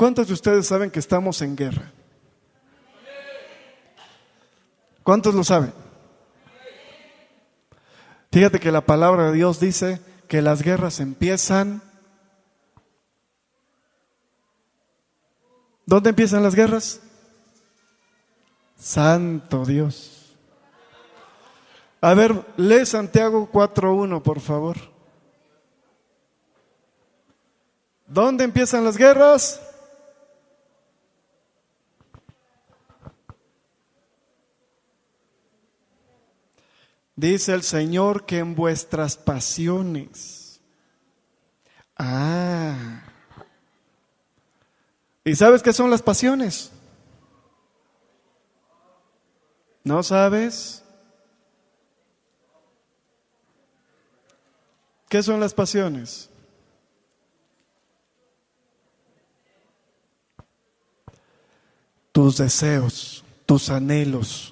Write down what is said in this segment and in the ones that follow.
¿Cuántos de ustedes saben que estamos en guerra? ¿Cuántos lo saben? Fíjate que la palabra de Dios dice que las guerras empiezan. ¿Dónde empiezan las guerras? Santo Dios. A ver, lee Santiago 4:1, por favor. ¿Dónde empiezan las guerras? Dice el Señor que en vuestras pasiones. ¿Y sabes qué son las pasiones? ¿No sabes? ¿Qué son las pasiones? Tus deseos, tus anhelos,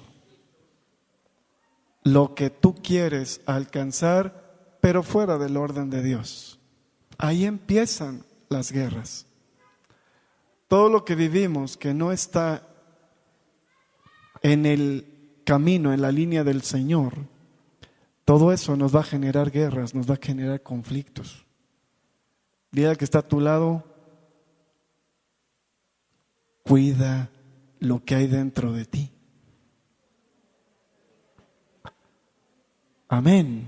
lo que tú quieres alcanzar, pero fuera del orden de Dios. Ahí empiezan las guerras. Todo lo que vivimos que no está en el camino, en la línea del Señor, todo eso nos va a generar guerras, nos va a generar conflictos. Dile al que está a tu lado, cuida lo que hay dentro de ti. Amén.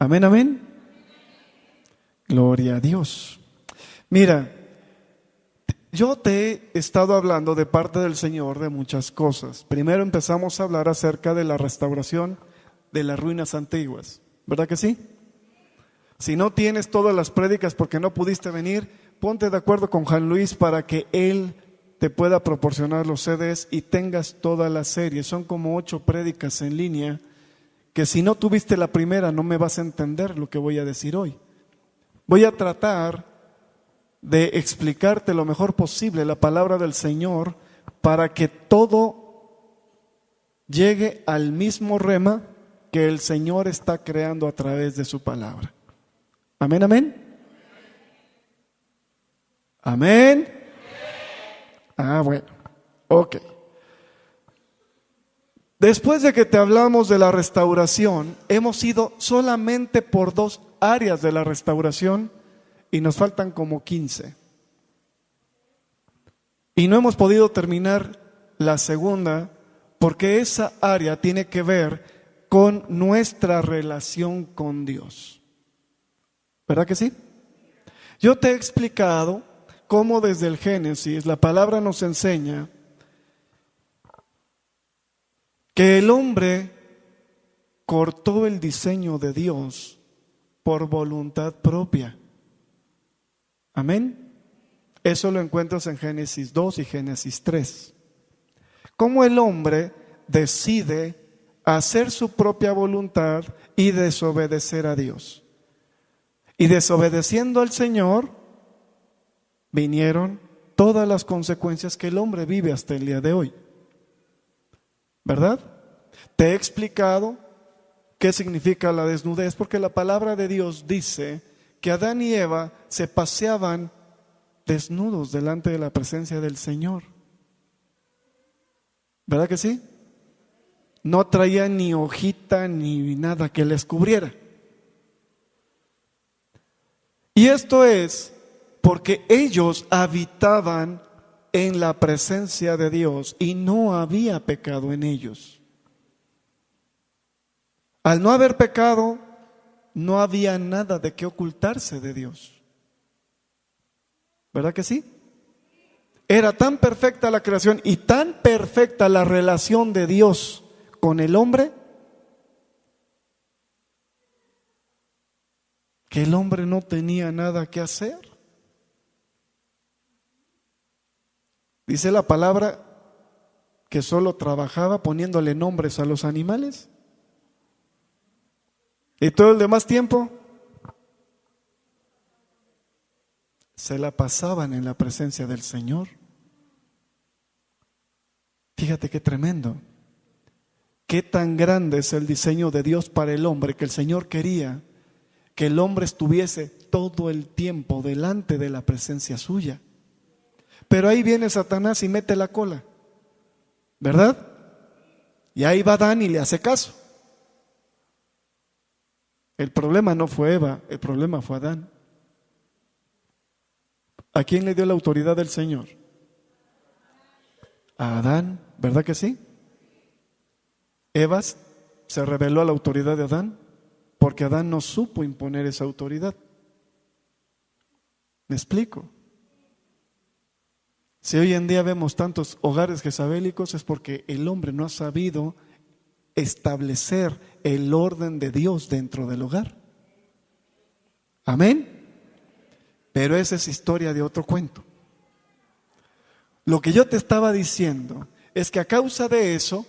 Amén, amén. Gloria a Dios. Mira, yo te he estado hablando de parte del Señor de muchas cosas. Primero empezamos a hablar acerca de la restauración de las ruinas antiguas, ¿verdad que sí? Si no tienes todas las prédicas porque no pudiste venir, ponte de acuerdo con Juan Luis para que él te pueda proporcionar los CDs y tengas toda la serie. Son como 8 prédicas en línea que si no tuviste la primera no me vas a entender lo que voy a decir hoy. Voy a tratar de explicarte lo mejor posible la palabra del Señor para que todo llegue al mismo rema que el Señor está creando a través de su palabra. Amén, amén. Amén. Bueno, ok. Después de que te hablamos de la restauración, hemos ido solamente por 2 áreas de la restauración y nos faltan como 15. Y no hemos podido terminar la segunda porque esa área tiene que ver con nuestra relación con Dios. ¿Verdad que sí? Yo te he explicado cómo desde el Génesis la palabra nos enseña que el hombre cortó el diseño de Dios por voluntad propia. Amén. Eso lo encuentras en Génesis 2 y Génesis 3. Cómo el hombre decide hacer su propia voluntad y desobedecer a Dios. Y desobedeciendo al Señor, vinieron todas las consecuencias que el hombre vive hasta el día de hoy. ¿Verdad? Te he explicado qué significa la desnudez, porque la palabra de Dios dice que Adán y Eva se paseaban desnudos delante de la presencia del Señor. ¿Verdad que sí? No traían ni hojita ni nada que les cubriera. Y esto es porque ellos habitaban en la presencia de Dios y no había pecado en ellos. Al no haber pecado, no había nada de qué ocultarse de Dios. ¿Verdad que sí? Era tan perfecta la creación y tan perfecta la relación de Dios con el hombre que el hombre no tenía nada que hacer. Dice la palabra que solo trabajaba poniéndole nombres a los animales. Y todo el demás tiempo se la pasaban en la presencia del Señor. Fíjate qué tremendo. Qué tan grande es el diseño de Dios para el hombre, que el Señor quería que el hombre estuviese todo el tiempo delante de la presencia suya. Pero ahí viene Satanás y mete la cola, ¿verdad? Y ahí va Adán y le hace caso. El problema no fue Eva, el problema fue Adán. ¿A quién le dio la autoridad del Señor? A Adán, ¿verdad que sí? Eva se rebeló a la autoridad de Adán porque Adán no supo imponer esa autoridad. ¿Me explico? Si hoy en día vemos tantos hogares jezabélicos es porque el hombre no ha sabido establecer el orden de Dios dentro del hogar. Amén. Pero esa es historia de otro cuento. Lo que yo te estaba diciendo es que a causa de eso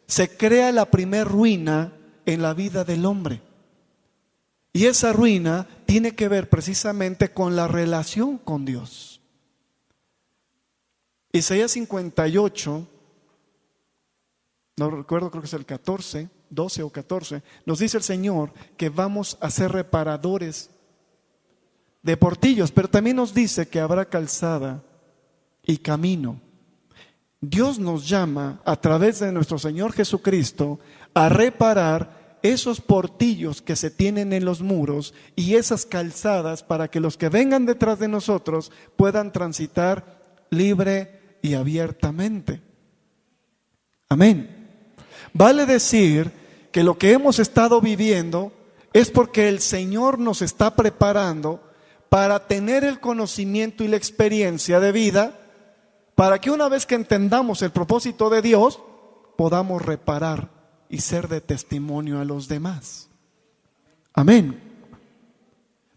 se crea la primer ruina en la vida del hombre. Y esa ruina tiene que ver precisamente con la relación con Dios. Isaías 58, no recuerdo, creo que es el 14, 12 o 14, nos dice el Señor que vamos a ser reparadores de portillos, pero también nos dice que habrá calzada y camino. Dios nos llama a través de nuestro Señor Jesucristo a reparar esos portillos que se tienen en los muros y esas calzadas para que los que vengan detrás de nosotros puedan transitar libre y abiertamente. Amén. Vale decir que lo que hemos estado viviendo es porque el Señor nos está preparando para tener el conocimiento y la experiencia de vida, para que una vez que entendamos el propósito de Dios, podamos reparar y ser de testimonio a los demás. Amén.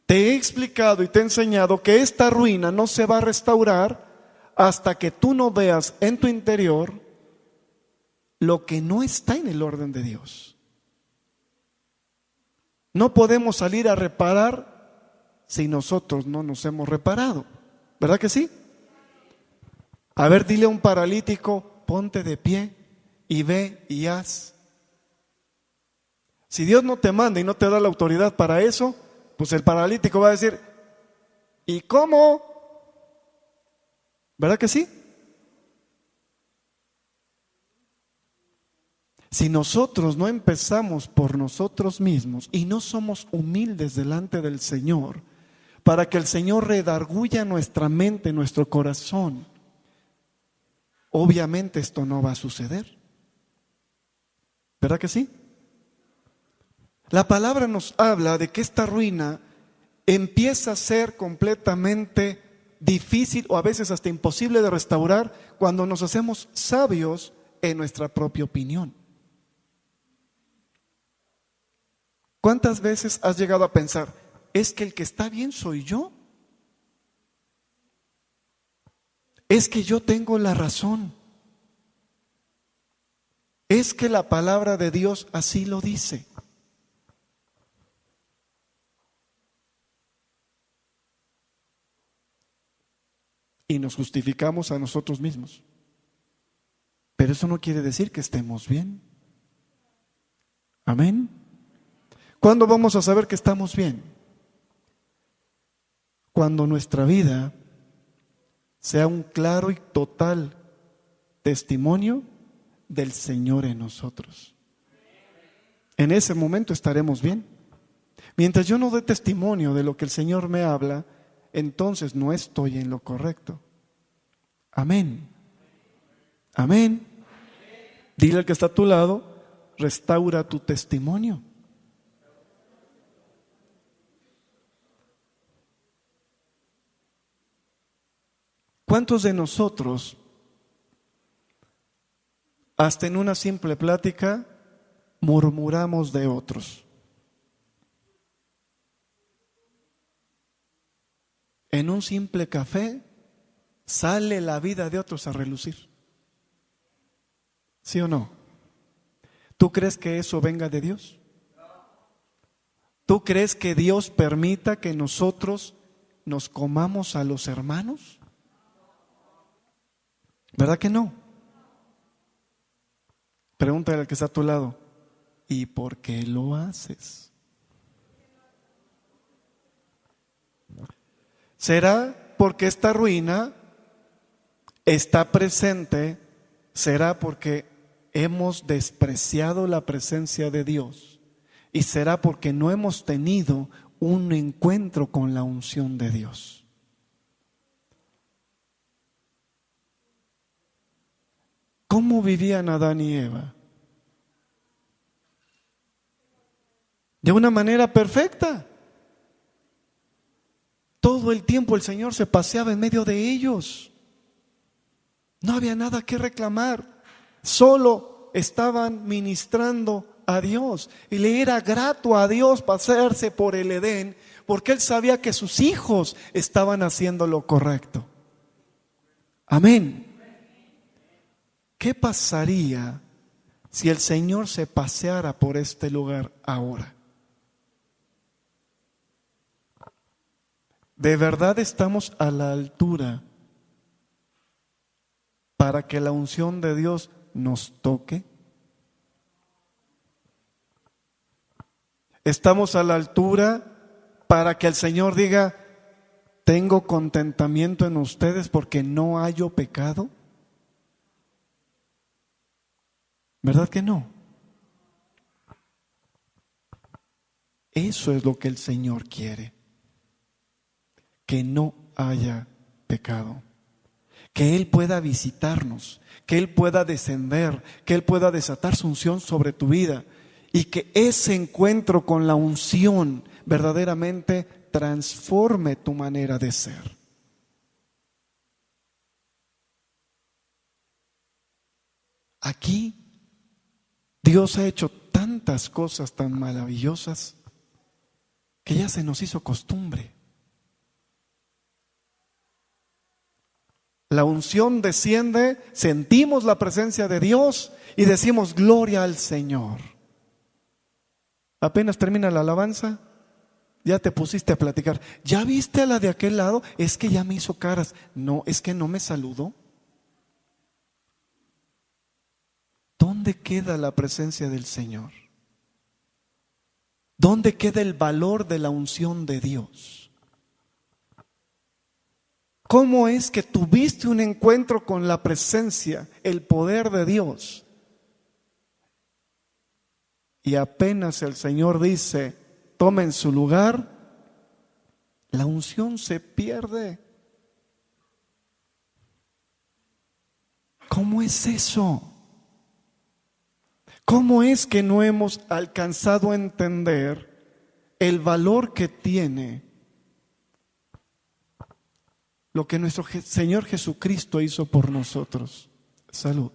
Te he explicado y te he enseñado que esta ruina no se va a restaurar hasta que tú no veas en tu interior lo que no está en el orden de Dios. No podemos salir a reparar si nosotros no nos hemos reparado. ¿Verdad que sí? A ver, dile a un paralítico, ponte de pie y ve y haz. Si Dios no te manda y no te da la autoridad para eso, pues el paralítico va a decir, ¿y cómo? ¿Verdad que sí? Si nosotros no empezamos por nosotros mismos y no somos humildes delante del Señor, para que el Señor redarguya nuestra mente, nuestro corazón, obviamente esto no va a suceder. ¿Verdad que sí? La palabra nos habla de que esta ruina empieza a ser completamente difícil o a veces hasta imposible de restaurar cuando nos hacemos sabios en nuestra propia opinión. ¿Cuántas veces has llegado a pensar, es que el que está bien soy yo? Es que yo tengo la razón. Es que la palabra de Dios así lo dice. Y nos justificamos a nosotros mismos. Pero eso no quiere decir que estemos bien. Amén. ¿Cuándo vamos a saber que estamos bien? Cuando nuestra vida sea un claro y total testimonio del Señor en nosotros. En ese momento estaremos bien. Mientras yo no dé testimonio de lo que el Señor me habla, entonces no estoy en lo correcto. Amén. Amén. Dile al que está a tu lado, restaura tu testimonio. ¿Cuántos de nosotros, hasta en una simple plática, murmuramos de otros? En un simple café sale la vida de otros a relucir. ¿Sí o no? ¿Tú crees que eso venga de Dios? ¿Tú crees que Dios permita que nosotros nos comamos a los hermanos? ¿Verdad que no? Pregúntale al que está a tu lado, ¿y por qué lo haces? ¿Será porque esta ruina está presente, será porque hemos despreciado la presencia de Dios y será porque no hemos tenido un encuentro con la unción de Dios. ¿Cómo vivían Adán y Eva? De una manera perfecta. Todo el tiempo el Señor se paseaba en medio de ellos. No había nada que reclamar. Solo estaban ministrando a Dios. Y le era grato a Dios pasearse por el Edén, porque Él sabía que sus hijos estaban haciendo lo correcto. Amén. ¿Qué pasaría si el Señor se paseara por este lugar ahora? ¿De verdad estamos a la altura para que la unción de Dios nos toque? ¿Estamos a la altura para que el Señor diga, tengo contentamiento en ustedes porque no hallo pecado? ¿Verdad que no? Eso es lo que el Señor quiere. Que no haya pecado. Que Él pueda visitarnos, que Él pueda descender, que Él pueda desatar su unción sobre tu vida y que ese encuentro con la unción verdaderamente transforme tu manera de ser. Aquí Dios ha hecho tantas cosas tan maravillosas que ya se nos hizo costumbre. La unción desciende, sentimos la presencia de Dios y decimos gloria al Señor. Apenas termina la alabanza, ya te pusiste a platicar. ¿Ya viste a la de aquel lado? Es que ya me hizo caras. No, es que no me saludó. ¿Dónde queda la presencia del Señor? ¿Dónde queda el valor de la unción de Dios? ¿Cómo es que tuviste un encuentro con la presencia, el poder de Dios? Y apenas el Señor dice, tomen su lugar, la unción se pierde. ¿Cómo es eso? ¿Cómo es que no hemos alcanzado a entender el valor que tiene lo que nuestro Señor Jesucristo hizo por nosotros? Salud.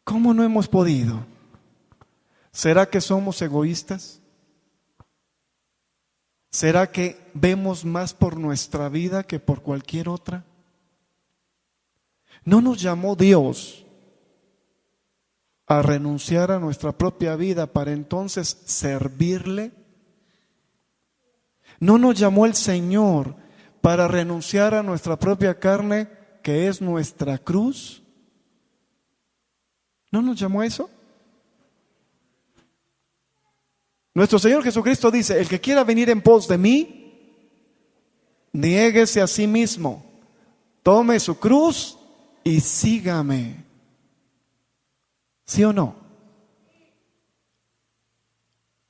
¿Cómo no hemos podido? ¿Será que somos egoístas? ¿Será que vemos más por nuestra vida que por cualquier otra? ¿No nos llamó Dios a renunciar a nuestra propia vida para entonces servirle? ¿No nos llamó el Señor para renunciar a nuestra propia carne, que es nuestra cruz? ¿No nos llamó a eso? Nuestro Señor Jesucristo dice, el que quiera venir en pos de mí, niéguese a sí mismo, tome su cruz y sígame. ¿Sí o no?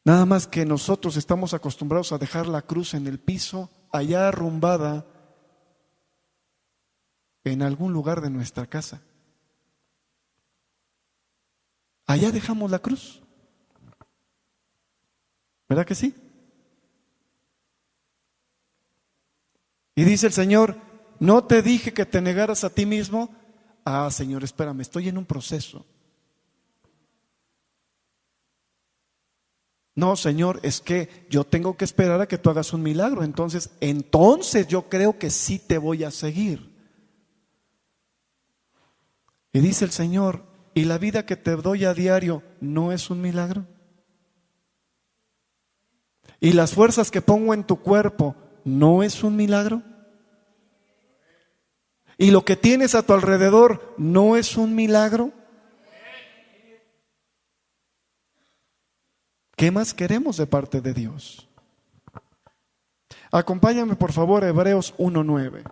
Nada más que nosotros estamos acostumbrados a dejar la cruz en el piso, allá arrumbada, en algún lugar de nuestra casa. Allá dejamos la cruz. ¿Verdad que sí? Y dice el Señor, ¿no te dije que te negaras a ti mismo? Ah, Señor, espérame, estoy en un proceso. No, Señor, es que yo tengo que esperar a que tú hagas un milagro. Entonces yo creo que sí te voy a seguir. Y dice el Señor, ¿y la vida que te doy a diario no es un milagro? ¿Y las fuerzas que pongo en tu cuerpo no es un milagro? ¿Y lo que tienes a tu alrededor no es un milagro? ¿Qué más queremos de parte de Dios? Acompáñame por favor a Hebreos 1:9.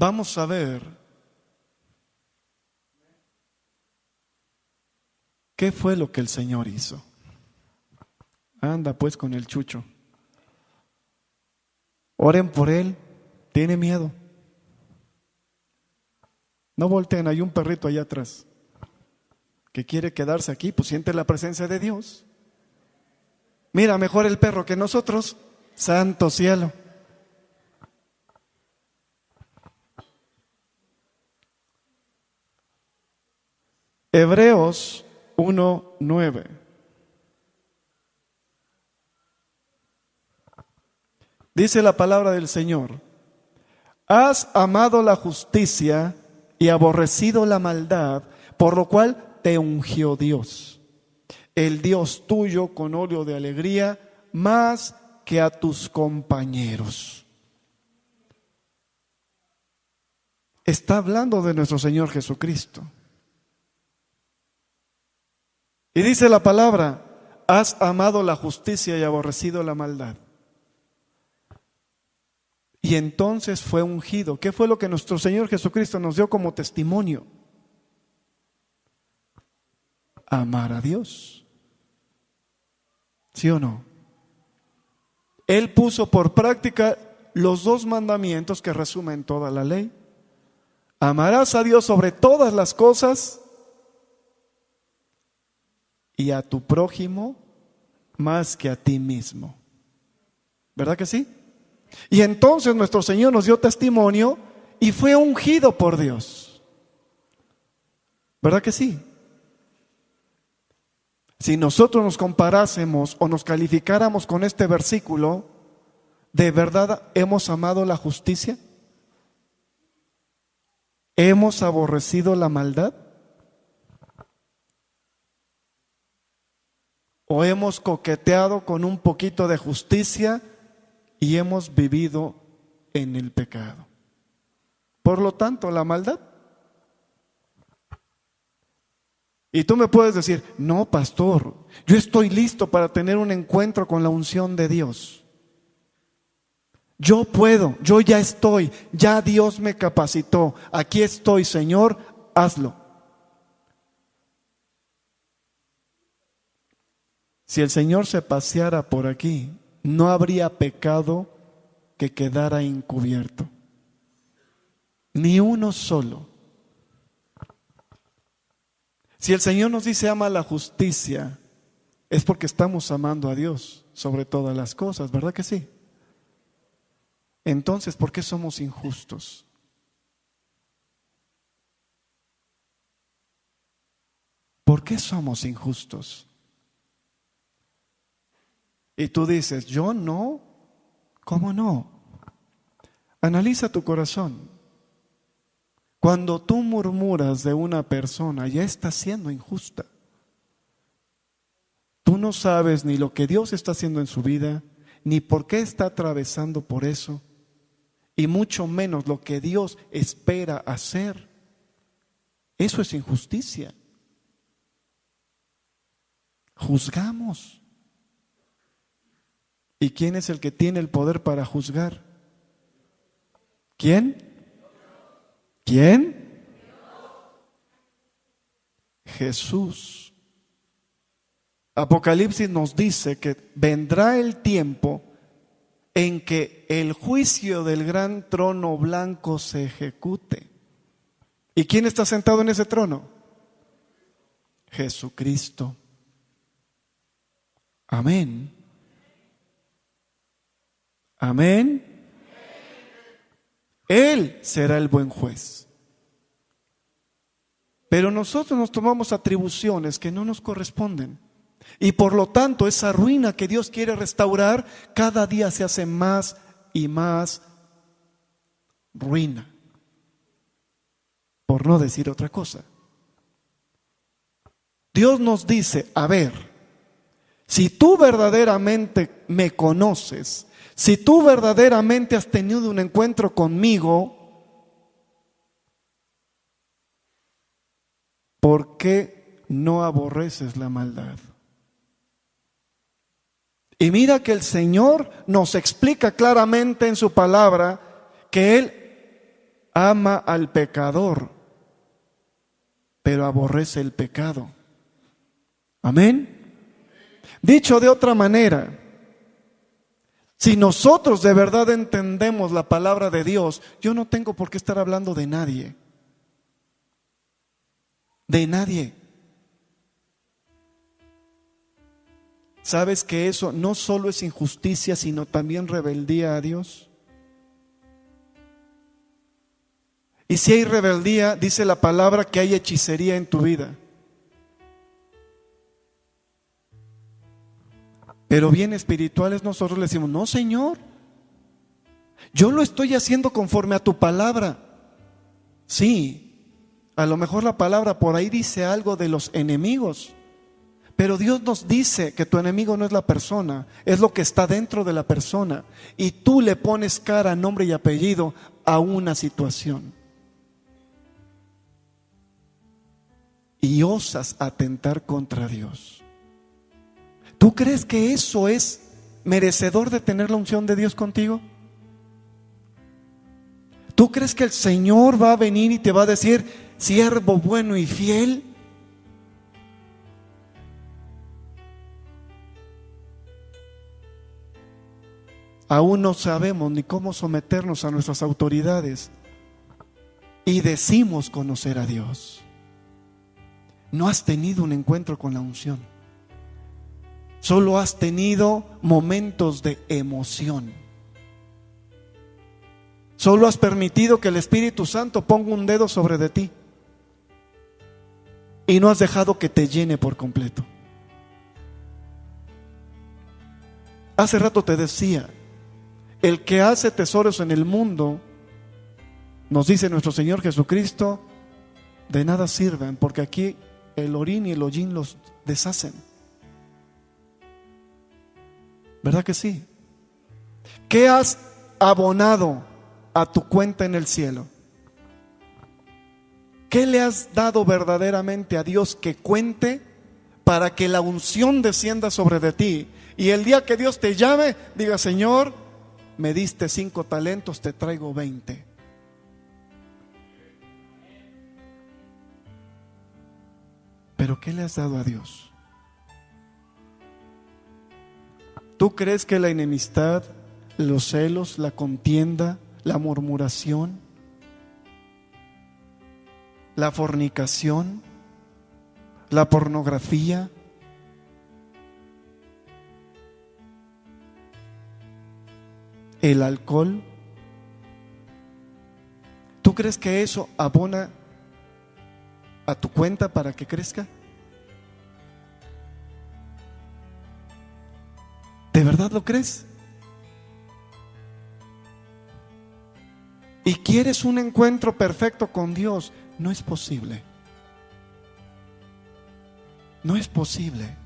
vamos a ver qué fue lo que el Señor hizo. Anda pues con el Chucho. Oren por él, tiene miedo. No volteen, hay un perrito allá atrás que quiere quedarse aquí, pues siente la presencia de Dios. Mira, mejor el perro que nosotros. Santo cielo. Hebreos 1:9. Dice la palabra del Señor: has amado la justicia y aborrecido la maldad, por lo cual te ungió Dios, el Dios tuyo, con óleo de alegría, más que a tus compañeros. Está hablando de nuestro Señor Jesucristo. Y dice la palabra: has amado la justicia y aborrecido la maldad. Y entonces fue ungido. ¿Qué fue lo que nuestro Señor Jesucristo nos dio como testimonio? Amar a Dios. ¿Sí o no? Él puso por práctica los 2 mandamientos que resumen toda la ley. Amarás a Dios sobre todas las cosas y a tu prójimo más que a ti mismo. ¿Verdad que sí? Y entonces nuestro Señor nos dio testimonio y fue ungido por Dios. ¿Verdad que sí? Si nosotros nos comparásemos o nos calificáramos con este versículo, ¿de verdad hemos amado la justicia? ¿Hemos aborrecido la maldad? ¿O hemos coqueteado con un poquito de justicia y hemos vivido en el pecado? Por lo tanto, la maldad. Y tú me puedes decir: no, pastor, yo estoy listo para tener un encuentro con la unción de Dios. Yo puedo, yo ya estoy, ya Dios me capacitó. Aquí estoy, Señor, hazlo. Si el Señor se paseara por aquí, no habría pecado que quedara encubierto. Ni uno solo. Si el Señor nos dice ama la justicia, es porque estamos amando a Dios sobre todas las cosas, ¿verdad que sí? Entonces, ¿por qué somos injustos? ¿Por qué somos injustos? Y tú dices: yo no. ¿Cómo no? Analiza tu corazón. Cuando tú murmuras de una persona, ya estás siendo injusta. Tú no sabes ni lo que Dios está haciendo en su vida, ni por qué está atravesando por eso, y mucho menos lo que Dios espera hacer. Eso es injusticia. Juzgamos. ¿Y quién es el que tiene el poder para juzgar? ¿Quién? ¿Quién? Jesús. Apocalipsis nos dice que vendrá el tiempo en que el juicio del gran trono blanco se ejecute. ¿Y quién está sentado en ese trono? Jesucristo. Amén. Amén. Él será el buen juez. Pero nosotros nos tomamos atribuciones que no nos corresponden. Y por lo tanto, esa ruina que Dios quiere restaurar, cada día se hace más y más ruina. Por no decir otra cosa. Dios nos dice: a ver, si tú verdaderamente me conoces, si tú verdaderamente has tenido un encuentro conmigo, ¿por qué no aborreces la maldad? Y mira que el Señor nos explica claramente en su palabra que Él ama al pecador, pero aborrece el pecado. Amén. Dicho de otra manera, si nosotros de verdad entendemos la palabra de Dios, yo no tengo por qué estar hablando de nadie. De nadie. ¿Sabes que eso no solo es injusticia, sino también rebeldía a Dios? Y si hay rebeldía, dice la palabra que hay hechicería en tu vida. Pero bien espirituales nosotros le decimos, no, Señor, yo lo estoy haciendo conforme a tu palabra. Sí, a lo mejor la palabra por ahí dice algo de los enemigos, pero Dios nos dice que tu enemigo no es la persona, es lo que está dentro de la persona. Y tú le pones cara, nombre y apellido a una situación. Y osas atentar contra Dios. ¿Tú crees que eso es merecedor de tener la unción de Dios contigo? ¿Tú crees que el Señor va a venir y te va a decir, siervo bueno y fiel? Aún no sabemos ni cómo someternos a nuestras autoridades y decimos conocer a Dios. No has tenido un encuentro con la unción. Solo has tenido momentos de emoción. Solo has permitido que el Espíritu Santo ponga un dedo sobre de ti. Y no has dejado que te llene por completo. Hace rato te decía, el que hace tesoros en el mundo, nos dice nuestro Señor Jesucristo, de nada sirven, porque aquí el orín y el hollín los deshacen. ¿Verdad que sí? ¿Qué has abonado a tu cuenta en el cielo? ¿Qué le has dado verdaderamente a Dios que cuente para que la unción descienda sobre de ti? Y el día que Dios te llame, diga, Señor, me diste 5 talentos, te traigo 20. ¿Pero qué le has dado a Dios? ¿Tú crees que la enemistad, los celos, la contienda, la murmuración, la fornicación, la pornografía, el alcohol, ¿tú crees que eso abona a tu cuenta para que crezca? ¿De verdad lo crees? ¿Y quieres un encuentro perfecto con Dios? No es posible. No es posible.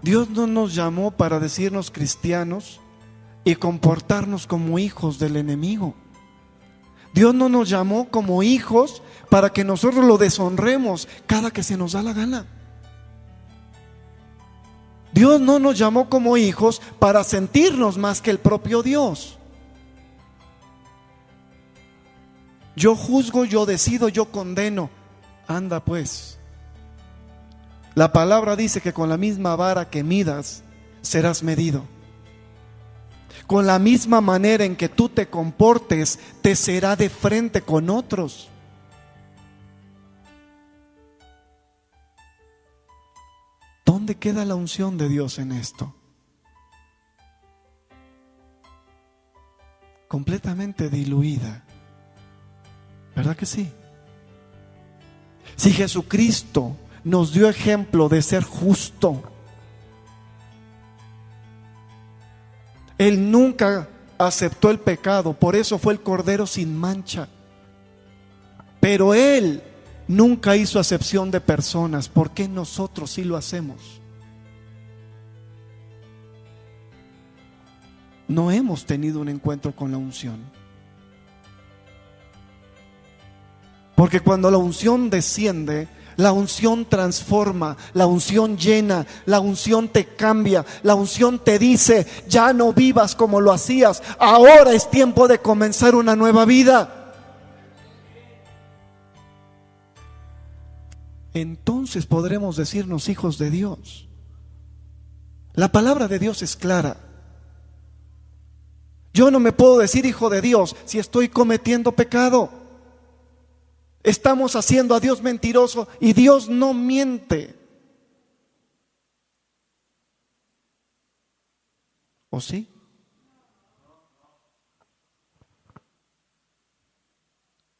Dios no nos llamó para decirnos cristianos y comportarnos como hijos del enemigo. Dios no nos llamó como hijos para que nosotros lo deshonremos cada que se nos da la gana. Dios no nos llamó como hijos para sentirnos más que el propio Dios. Yo juzgo, yo decido, yo condeno. Anda pues. La palabra dice que con la misma vara que midas, serás medido. Con la misma manera en que tú te comportes, te será de frente con otros. ¿Dónde queda la unción de Dios en esto? Completamente diluida. ¿Verdad que sí? Si Jesucristo nos dio ejemplo de ser justo, Él nunca aceptó el pecado, por eso fue el Cordero sin mancha. Pero Él nunca hizo acepción de personas. ¿Por qué nosotros sí lo hacemos? No hemos tenido un encuentro con la unción. Porque cuando la unción desciende, la unción transforma, la unción llena, la unción te cambia, la unción te dice, ya no vivas como lo hacías, ahora es tiempo de comenzar una nueva vida. entonces podremos decirnos hijos de Dios. La palabra de Dios es clara. Yo no me puedo decir hijo de Dios si estoy cometiendo pecado. Estamos haciendo a Dios mentiroso y Dios no miente. ¿O sí?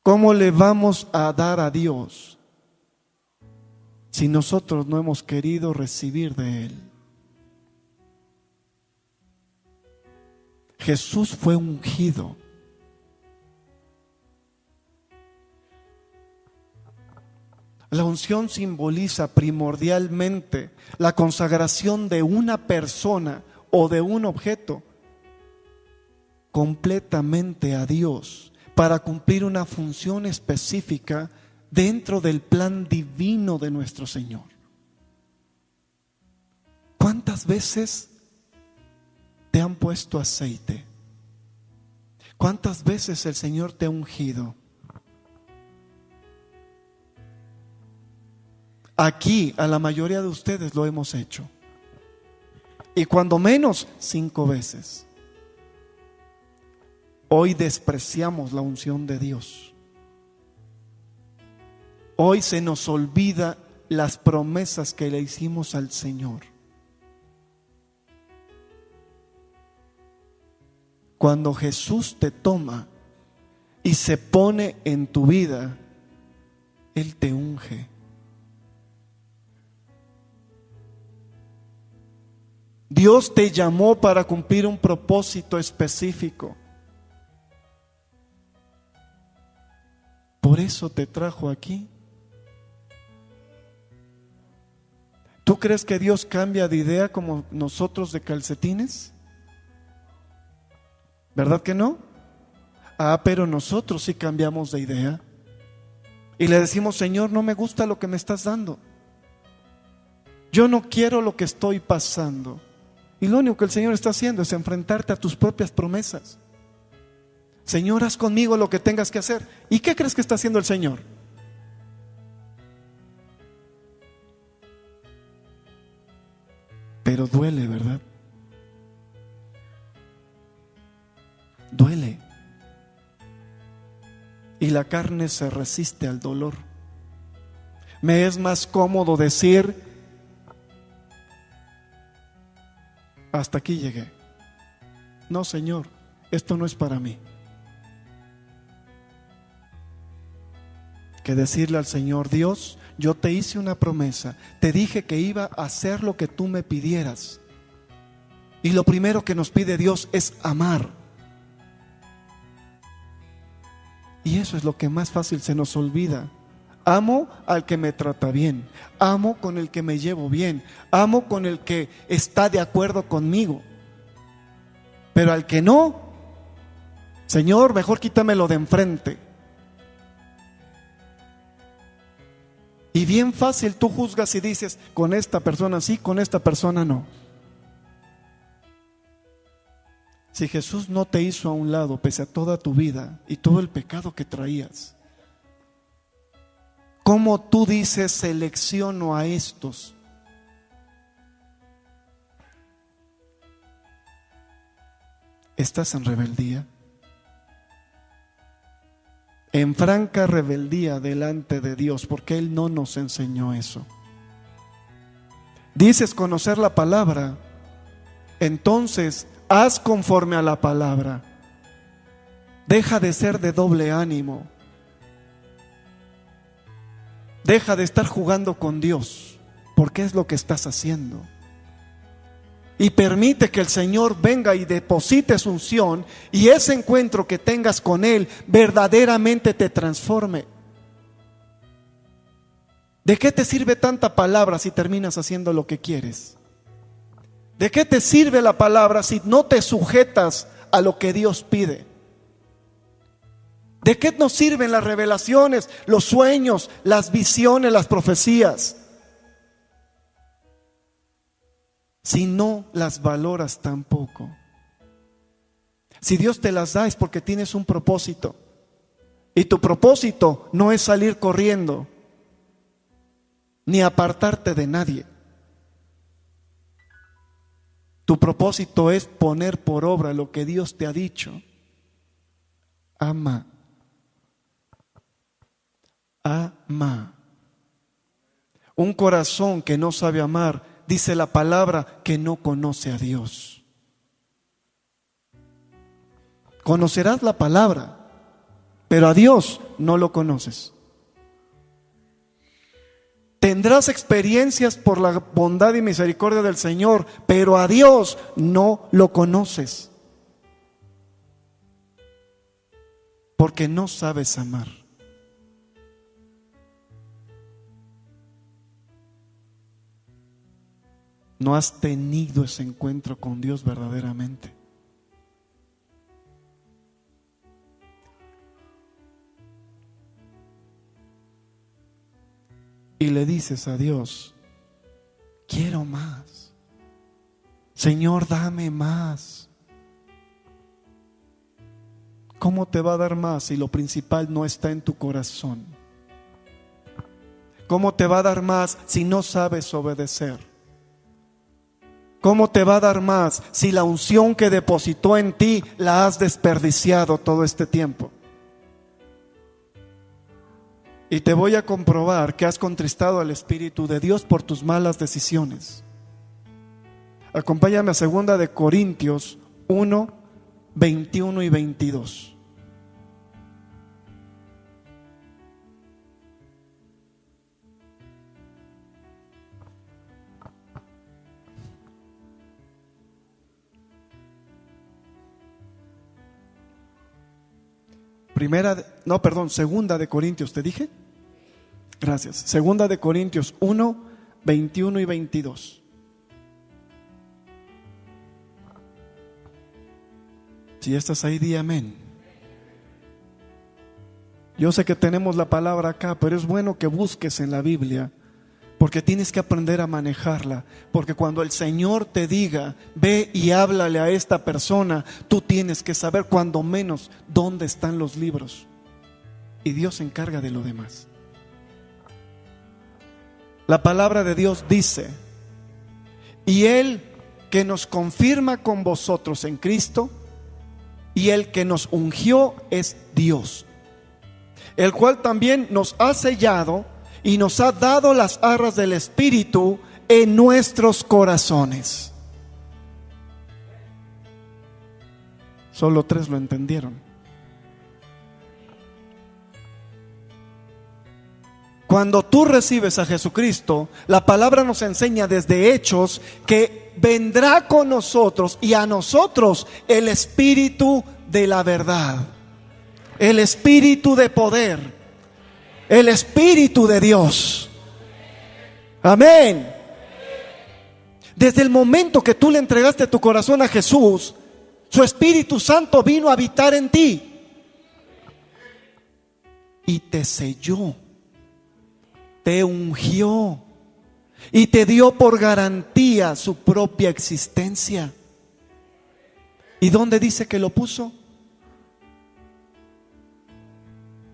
¿Cómo le vamos a dar a Dios si nosotros no hemos querido recibir de Él? Jesús fue ungido. La unción simboliza primordialmente la consagración de una persona o de un objeto completamente a Dios para cumplir una función específica dentro del plan divino de nuestro Señor. ¿Cuántas veces te han puesto aceite? ¿Cuántas veces el Señor te ha ungido? Aquí a la mayoría de ustedes lo hemos hecho. Y cuando menos 5 veces. Hoy despreciamos la unción de Dios. Hoy se nos olvida las promesas que le hicimos al Señor. Cuando Jesús te toma y se pone en tu vida, Él te unge. Dios te llamó para cumplir un propósito específico. Por eso te trajo aquí. ¿Tú crees que Dios cambia de idea como nosotros de calcetines? ¿Verdad que no? Pero nosotros sí cambiamos de idea. Y le decimos, Señor, no me gusta lo que me estás dando. Yo no quiero lo que estoy pasando. Y lo único que el Señor está haciendo es enfrentarte a tus propias promesas. Señor, haz conmigo lo que tengas que hacer. ¿Y qué crees que está haciendo el Señor? Pero duele, ¿verdad? Duele. Y la carne se resiste al dolor. Me es más cómodo decir, hasta aquí llegué. No, Señor, esto no es para mí. Que decirle al Señor, Dios, yo te hice una promesa, te dije que iba a hacer lo que tú me pidieras. Y lo primero que nos pide Dios es amar. Y eso es lo que más fácil se nos olvida. Amo al que me trata bien, amo con el que me llevo bien, amo con el que está de acuerdo conmigo. Pero al que no, Señor, mejor quítamelo de enfrente. Y bien fácil tú juzgas y dices, con esta persona sí, con esta persona no. Si Jesús no te hizo a un lado pese a toda tu vida y todo el pecado que traías, ¿cómo tú dices selecciono a estos? ¿Estás en rebeldía? En franca rebeldía delante de Dios, porque Él no nos enseñó eso. Dices conocer la palabra, entonces haz conforme a la palabra. Deja de ser de doble ánimo. Deja de estar jugando con Dios, porque es lo que estás haciendo. Y permite que el Señor venga y deposite su unción, y ese encuentro que tengas con Él verdaderamente te transforme. ¿De qué te sirve tanta palabra si terminas haciendo lo que quieres? ¿De qué te sirve la palabra si no te sujetas a lo que Dios pide? ¿De qué nos sirven las revelaciones, los sueños, las visiones, las profecías, si no las valoras tampoco? Si Dios te las da es porque tienes un propósito, y tu propósito no es salir corriendo. ni apartarte de nadie. Tu propósito es poner por obra lo que Dios te ha dicho. Ama. Ama. Un corazón que no sabe amar, dice la palabra, que no conoce a Dios. Conocerás la palabra, pero a Dios no lo conoces. Tendrás experiencias por la bondad y misericordia del Señor, pero a Dios no lo conoces. Porque no sabes amar. No has tenido ese encuentro con Dios verdaderamente. Y le dices a Dios, quiero más. Señor, dame más. ¿Cómo te va a dar más si lo principal no está en tu corazón? ¿Cómo te va a dar más si no sabes obedecer? ¿Cómo te va a dar más si la unción que depositó en ti la has desperdiciado todo este tiempo? Y te voy a comprobar que has contristado al Espíritu de Dios por tus malas decisiones. Acompáñame a 2 de Corintios 1, 21 y 22. Segunda de Corintios, ¿te dije? Gracias. 2 de Corintios 1, 21 y 22. Si estás ahí, di amén. Yo sé que tenemos la palabra acá, pero es bueno que busques en la Biblia, porque tienes que aprender a manejarla. Porque cuando el Señor te diga, ve y háblale a esta persona, tú tienes que saber cuando menos dónde están los libros. Y Dios se encarga de lo demás. La palabra de Dios dice, y Él que nos confirma con vosotros en Cristo, y el que nos ungió es Dios, el cual también nos ha sellado y nos ha dado las arras del Espíritu en nuestros corazones. Solo 3 lo entendieron. Cuando tú recibes a Jesucristo, la palabra nos enseña desde Hechos que vendrá con nosotros y a nosotros el Espíritu de la verdad, el Espíritu de poder, el Espíritu de Dios. Amén. Desde el momento que tú le entregaste tu corazón a Jesús, su Espíritu Santo vino a habitar en ti y te selló, te ungió y te dio por garantía su propia existencia. ¿Y dónde dice que lo puso?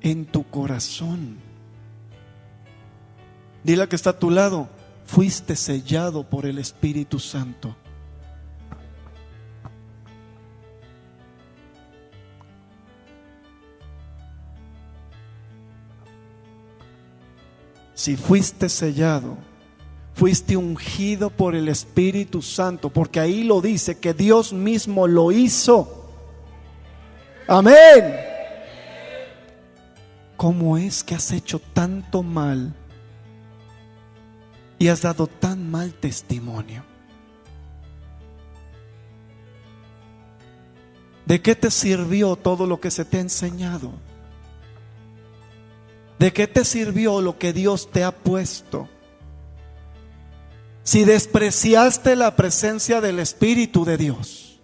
En tu corazón. Dile al que está a tu lado, fuiste sellado por el Espíritu Santo. Si fuiste sellado, fuiste ungido por el Espíritu Santo, porque ahí lo dice que Dios mismo lo hizo. Amén. ¿Cómo es que has hecho tanto mal y has dado tan mal testimonio? ¿De qué te sirvió todo lo que se te ha enseñado? ¿De qué te sirvió lo que Dios te ha puesto? Si despreciaste la presencia del Espíritu de Dios.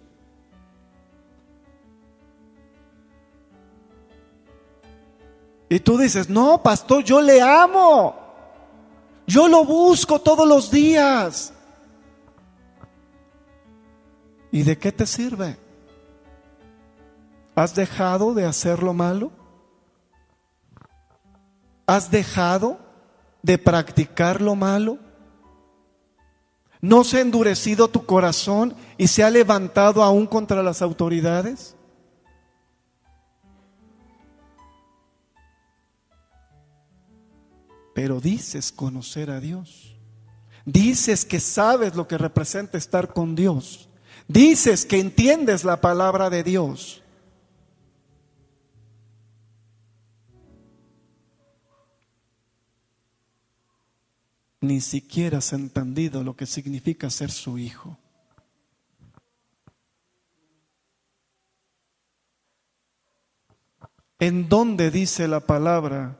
Y tú dices, no, pastor, yo le amo. Yo lo busco todos los días. ¿Y de qué te sirve? ¿Has dejado de hacer lo malo? ¿Has dejado de practicar lo malo? ¿No se ha endurecido tu corazón y se ha levantado aún contra las autoridades? Pero dices conocer a Dios. Dices que sabes lo que representa estar con Dios. Dices que entiendes la palabra de Dios. Ni siquiera has entendido lo que significa ser su hijo. ¿En dónde dice la palabra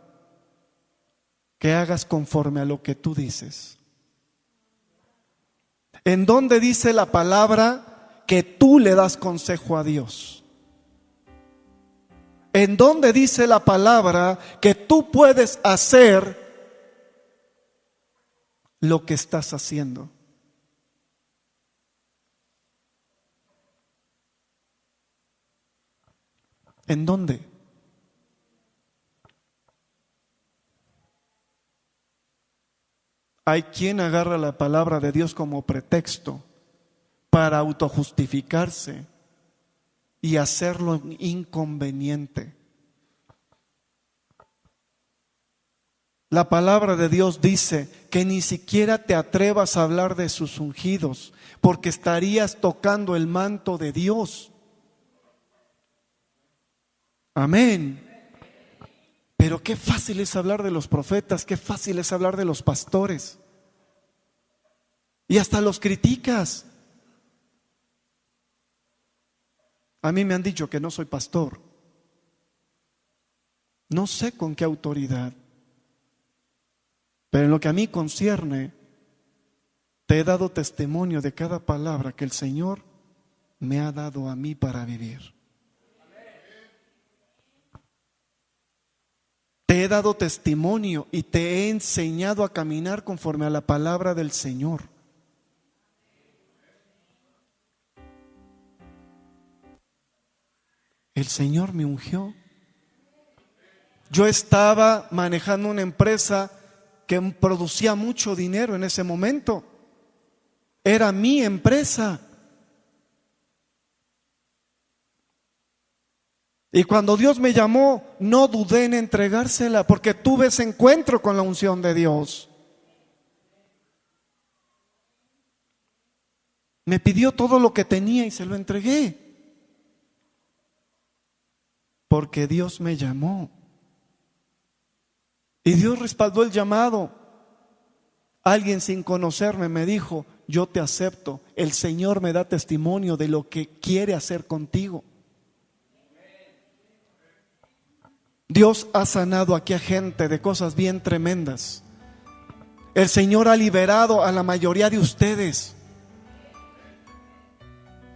que hagas conforme a lo que tú dices? ¿En dónde dice la palabra que tú le das consejo a Dios? ¿En dónde dice la palabra que tú puedes hacer lo que estás haciendo? ¿En dónde? Hay quien agarra la palabra de Dios como pretexto para autojustificarse y hacerlo inconveniente. La palabra de Dios dice que ni siquiera te atrevas a hablar de sus ungidos, porque estarías tocando el manto de Dios. Amén. Pero qué fácil es hablar de los profetas, qué fácil es hablar de los pastores. Y hasta los criticas. A mí me han dicho que no soy pastor. No sé con qué autoridad. Pero en lo que a mí concierne, te he dado testimonio de cada palabra que el Señor me ha dado a mí para vivir. Te he dado testimonio y te he enseñado a caminar conforme a la palabra del Señor. El Señor me ungió. Yo estaba manejando una empresa que producía mucho dinero en ese momento. Era mi empresa. Y cuando Dios me llamó, no dudé en entregársela, porque tuve ese encuentro con la unción de Dios. Me pidió todo lo que tenía y se lo entregué. Porque Dios me llamó. Y Dios respaldó el llamado. Alguien sin conocerme me dijo: yo te acepto. El Señor me da testimonio de lo que quiere hacer contigo. Dios ha sanado aquí a gente de cosas bien tremendas. El Señor ha liberado a la mayoría de ustedes.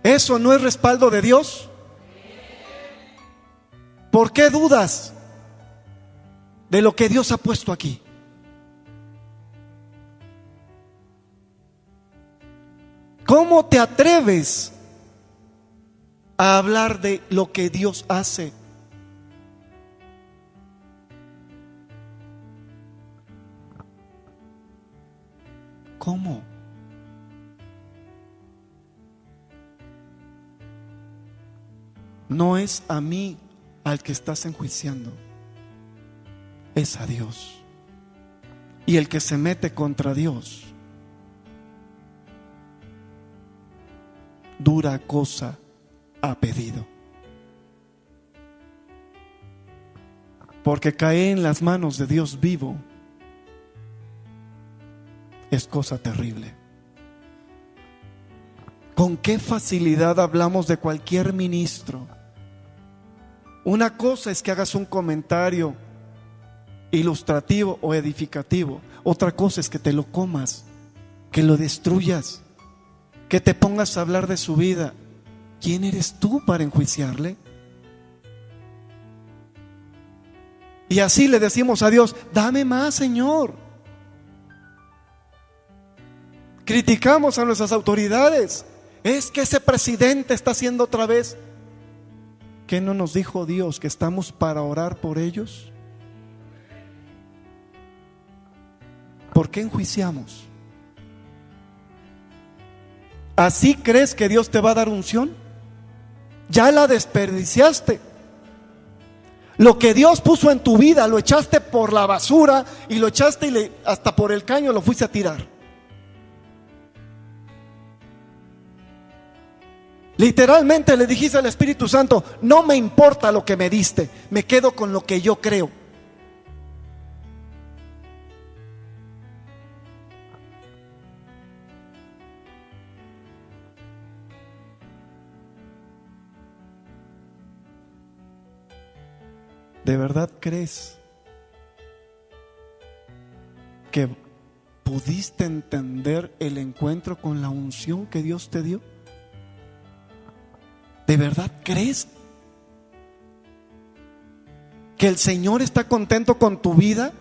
¿Eso no es respaldo de Dios? ¿Por qué dudas de lo que Dios ha puesto aquí? ¿Cómo te atreves a hablar de lo que Dios hace? ¿Cómo? No es a mí al que estás enjuiciando, es a Dios. Y el que se mete contra Dios, dura cosa ha pedido. Porque caer en las manos de Dios vivo es cosa terrible. ¿Con qué facilidad hablamos de cualquier ministro? Una cosa es que hagas un comentario ilustrativo o edificativo. Otra cosa es que te lo comas, que lo destruyas, que te pongas a hablar de su vida. ¿Quién eres tú para enjuiciarle? Y así le decimos a Dios: dame más, Señor. Criticamos a nuestras autoridades. Es que ese presidente está haciendo otra vez. ¿Qué no nos dijo Dios que estamos para orar por ellos? ¿por qué enjuiciamos? ¿Así crees que Dios te va a dar unción? Ya la desperdiciaste. Lo que Dios puso en tu vida lo echaste por la basura y lo echaste y hasta por el caño lo fuiste a tirar. Literalmente le dijiste al Espíritu Santo: no me importa lo que me diste, me quedo con lo que yo creo. ¿De verdad crees que pudiste entender el encuentro con la unción que Dios te dio? ¿De verdad crees que el Señor está contento con tu vida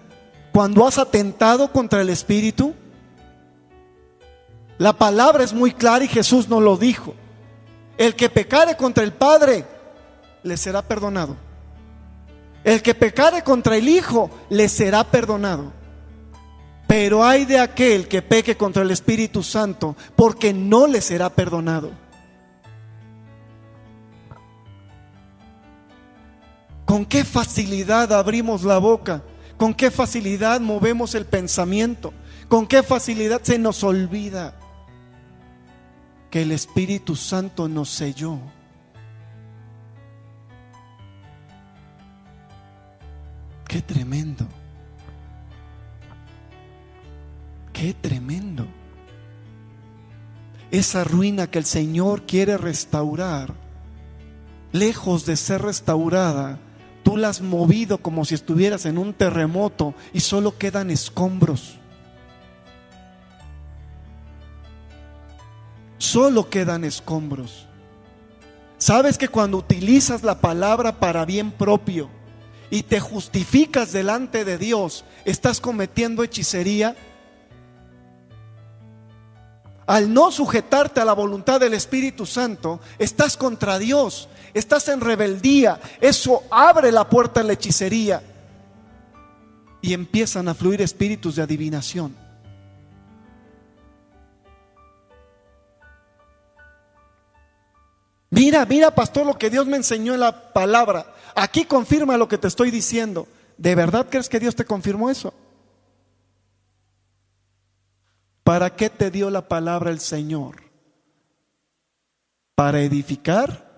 cuando has atentado contra el Espíritu? La palabra es muy clara y Jesús nos lo dijo: el que pecare contra el Padre, le será perdonado. El que pecare contra el Hijo, le será perdonado. Pero ay de aquel que peque contra el Espíritu Santo, porque no le será perdonado. ¿Con qué facilidad abrimos la boca? ¿Con qué facilidad movemos el pensamiento? ¿Con qué facilidad se nos olvida que el Espíritu Santo nos selló? ¡Qué tremendo! ¡Qué tremendo! Esa ruina que el Señor quiere restaurar, lejos de ser restaurada, tú la has movido como si estuvieras en un terremoto y solo quedan escombros. Solo quedan escombros. ¿Sabes que cuando utilizas la palabra para bien propio y te justificas delante de Dios, estás cometiendo hechicería? Al no sujetarte a la voluntad del Espíritu Santo, estás contra Dios, estás en rebeldía. Eso abre la puerta a la hechicería y empiezan a fluir espíritus de adivinación. Mira, pastor, lo que Dios me enseñó en la palabra. Aquí confirma lo que te estoy diciendo. ¿De verdad crees que Dios te confirmó eso? ¿Para qué te dio la palabra el Señor? ¿Para edificar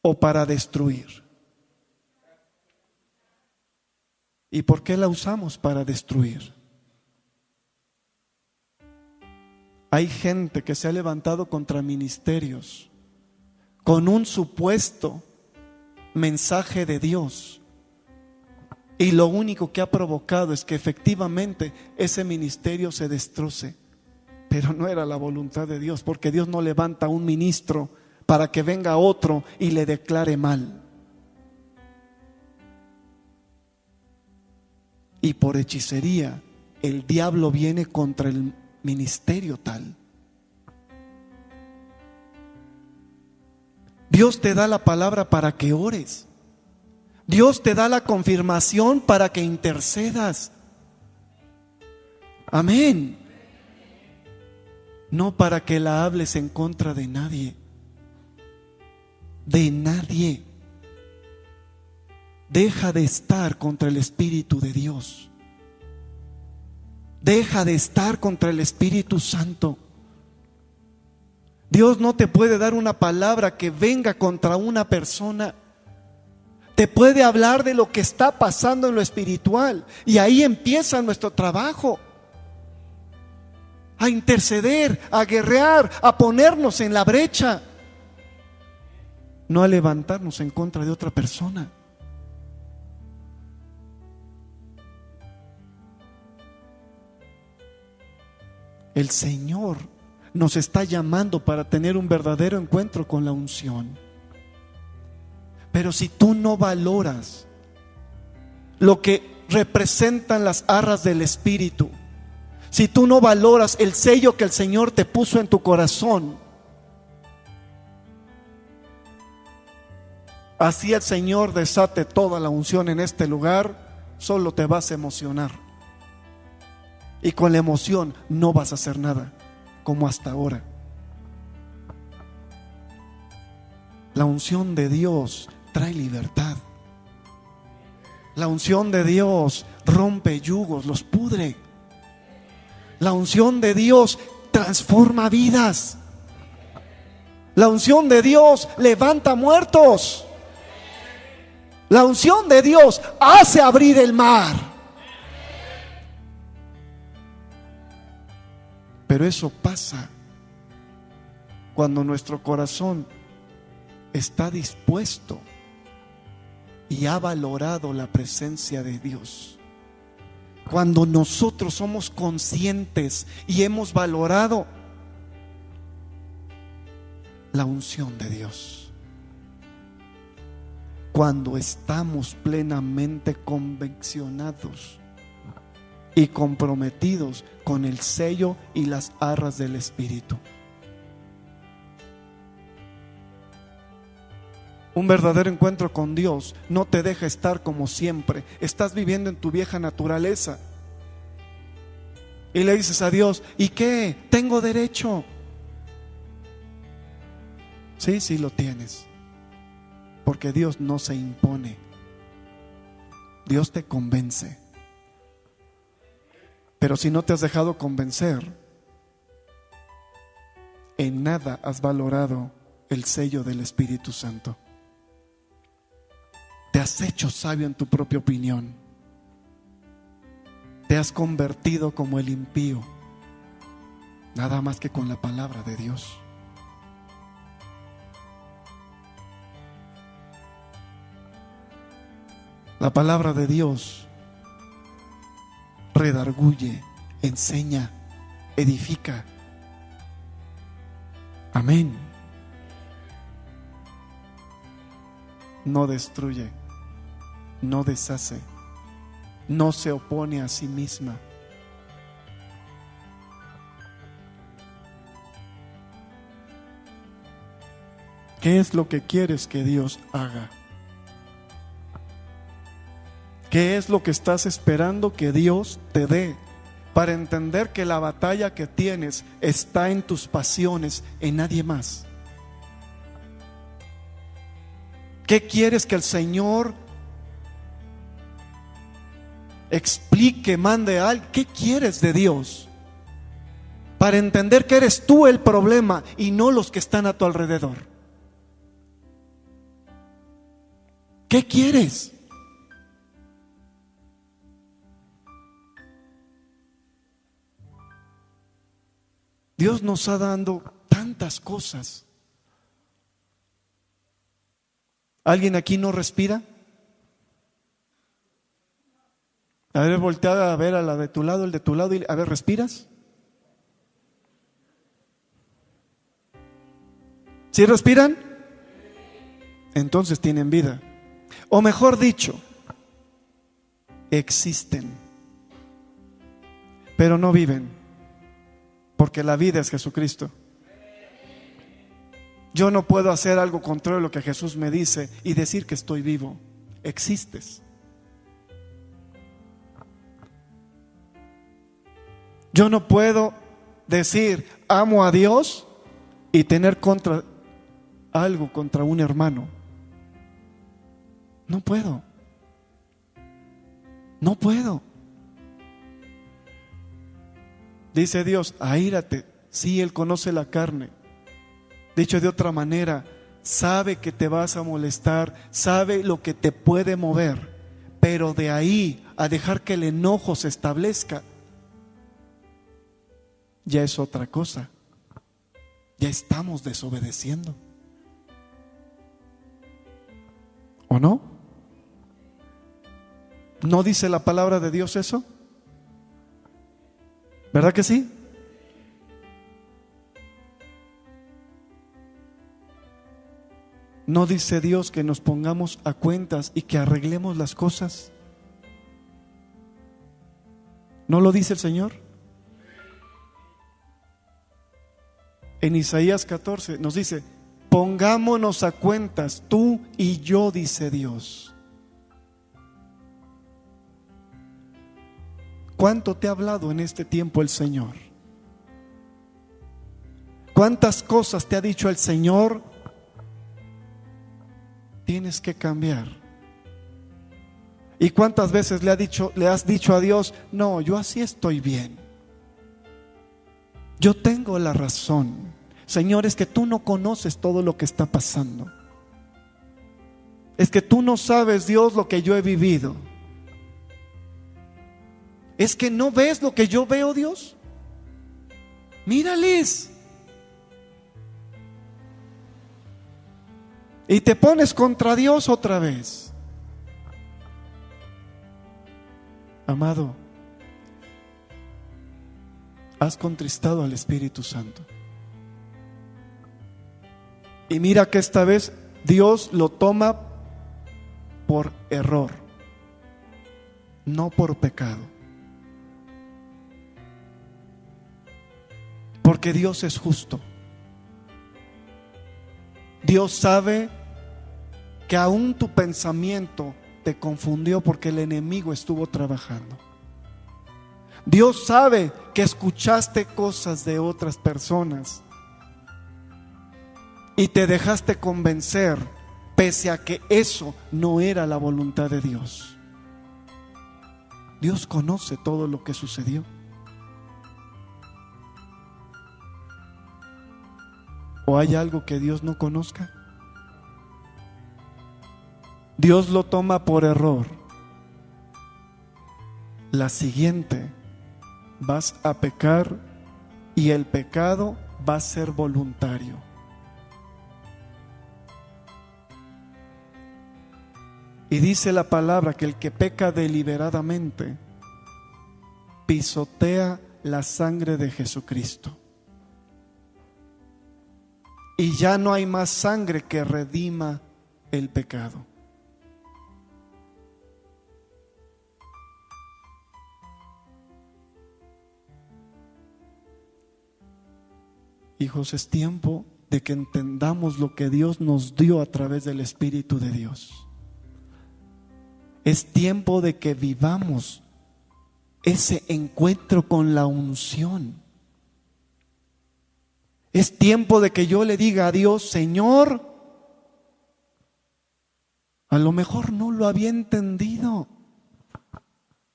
o para destruir? ¿Y por qué la usamos para destruir? Hay gente que se ha levantado contra ministerios con un supuesto mensaje de Dios, y lo único que ha provocado es que efectivamente ese ministerio se destroce. Pero no era la voluntad de Dios, porque Dios no levanta a un ministro para que venga otro y le declare mal. Y por hechicería el diablo viene contra el ministerio tal. Dios te da la palabra para que ores. Dios te da la confirmación para que intercedas. Amén. No para que la hables en contra de nadie. De nadie. Deja de estar contra el Espíritu de Dios. Deja de estar contra el Espíritu Santo. Dios no te puede dar una palabra que venga contra una persona. Te puede hablar de lo que está pasando en lo espiritual, y ahí empieza nuestro trabajo. A interceder, a guerrear, a ponernos en la brecha. No a levantarnos en contra de otra persona. El Señor nos está llamando para tener un verdadero encuentro con la unción. Pero si tú no valoras lo que representan las arras del Espíritu, si tú no valoras el sello que el Señor te puso en tu corazón, así el Señor desate toda la unción en este lugar, solo te vas a emocionar. y con la emoción no vas a hacer nada como hasta ahora. La unción de Dios trae libertad. La unción de Dios rompe yugos, los pudre. La unción de Dios transforma vidas. La unción de Dios levanta muertos. La unción de Dios hace abrir el mar. Pero eso pasa cuando nuestro corazón está dispuesto y ha valorado la presencia de Dios. Cuando nosotros somos conscientes y hemos valorado la unción de Dios. Cuando estamos plenamente conviccionados y comprometidos con el sello y las arras del Espíritu. Un verdadero encuentro con Dios no te deja estar como siempre. Estás viviendo en tu vieja naturaleza. Y le dices a Dios, ¿y qué? ¿Tengo derecho? Sí, sí lo tienes. Porque Dios no se impone. Dios te convence. Pero si no te has dejado convencer, en nada has valorado el sello del Espíritu Santo. Te has hecho sabio en tu propia opinión. Te has convertido como el impío, nada más que con la palabra de Dios. La palabra de Dios redarguye, enseña, edifica. Amén. No destruye, no deshace, no se opone a sí misma. ¿Qué es lo que quieres que Dios haga? ¿Qué es lo que estás esperando que Dios te dé para entender que la batalla que tienes está en tus pasiones, en nadie más? ¿Qué quieres que el Señor explique, mande a alguien? ¿Qué quieres de Dios? Para entender que eres tú el problema y no los que están a tu alrededor. ¿Qué quieres? Dios nos ha dado tantas cosas. ¿Alguien aquí no respira? A ver, voltea a ver a la de tu lado, el de tu lado, y a ver, ¿respiras? ¿Sí respiran? Entonces tienen vida. O mejor dicho, existen, pero no viven, porque la vida es Jesucristo. Yo no puedo hacer algo contrario a lo que Jesús me dice y decir que estoy vivo. Existes. Yo no puedo decir amo a Dios y tener algo contra un hermano. No puedo. No puedo. Dice Dios, aírate. Sí, Él conoce la carne. Dicho de otra manera, sabe que te vas a molestar, sabe lo que te puede mover, pero de ahí a dejar que el enojo se establezca, ya es otra cosa. Ya estamos desobedeciendo. ¿O no? ¿No dice la palabra de Dios eso? ¿Verdad que sí? ¿No dice Dios que nos pongamos a cuentas y que arreglemos las cosas? ¿No lo dice el Señor? En Isaías 14 nos dice, pongámonos a cuentas tú y yo, dice Dios. ¿Cuánto te ha hablado en este tiempo el Señor? ¿Cuántas cosas te ha dicho el Señor? Tienes que cambiar. ¿Y cuántas veces le has dicho a Dios, no, yo así estoy bien? Yo tengo la razón. Señor, es que tú no conoces todo lo que está pasando. Es que tú no sabes, Dios, lo que yo he vivido. Es que no ves lo que yo veo, Dios. Mírales. Y te pones contra Dios otra vez. Amado, has contristado al Espíritu Santo. Y mira que esta vez Dios lo toma por error, no por pecado. Porque Dios es justo. Dios sabe que aún tu pensamiento te confundió porque el enemigo estuvo trabajando. Dios sabe que escuchaste cosas de otras personas y te dejaste convencer, pese a que eso no era la voluntad de Dios. Dios conoce todo lo que sucedió. ¿O hay algo que Dios no conozca? Dios lo toma por error. La siguiente, vas a pecar y el pecado va a ser voluntario. Y dice la palabra que el que peca deliberadamente pisotea la sangre de Jesucristo. Y ya no hay más sangre que redima el pecado. Hijos, es tiempo de que entendamos lo que Dios nos dio a través del Espíritu de Dios. Es tiempo de que vivamos ese encuentro con la unción. Es tiempo de que yo le diga a Dios, Señor, a lo mejor no lo había entendido,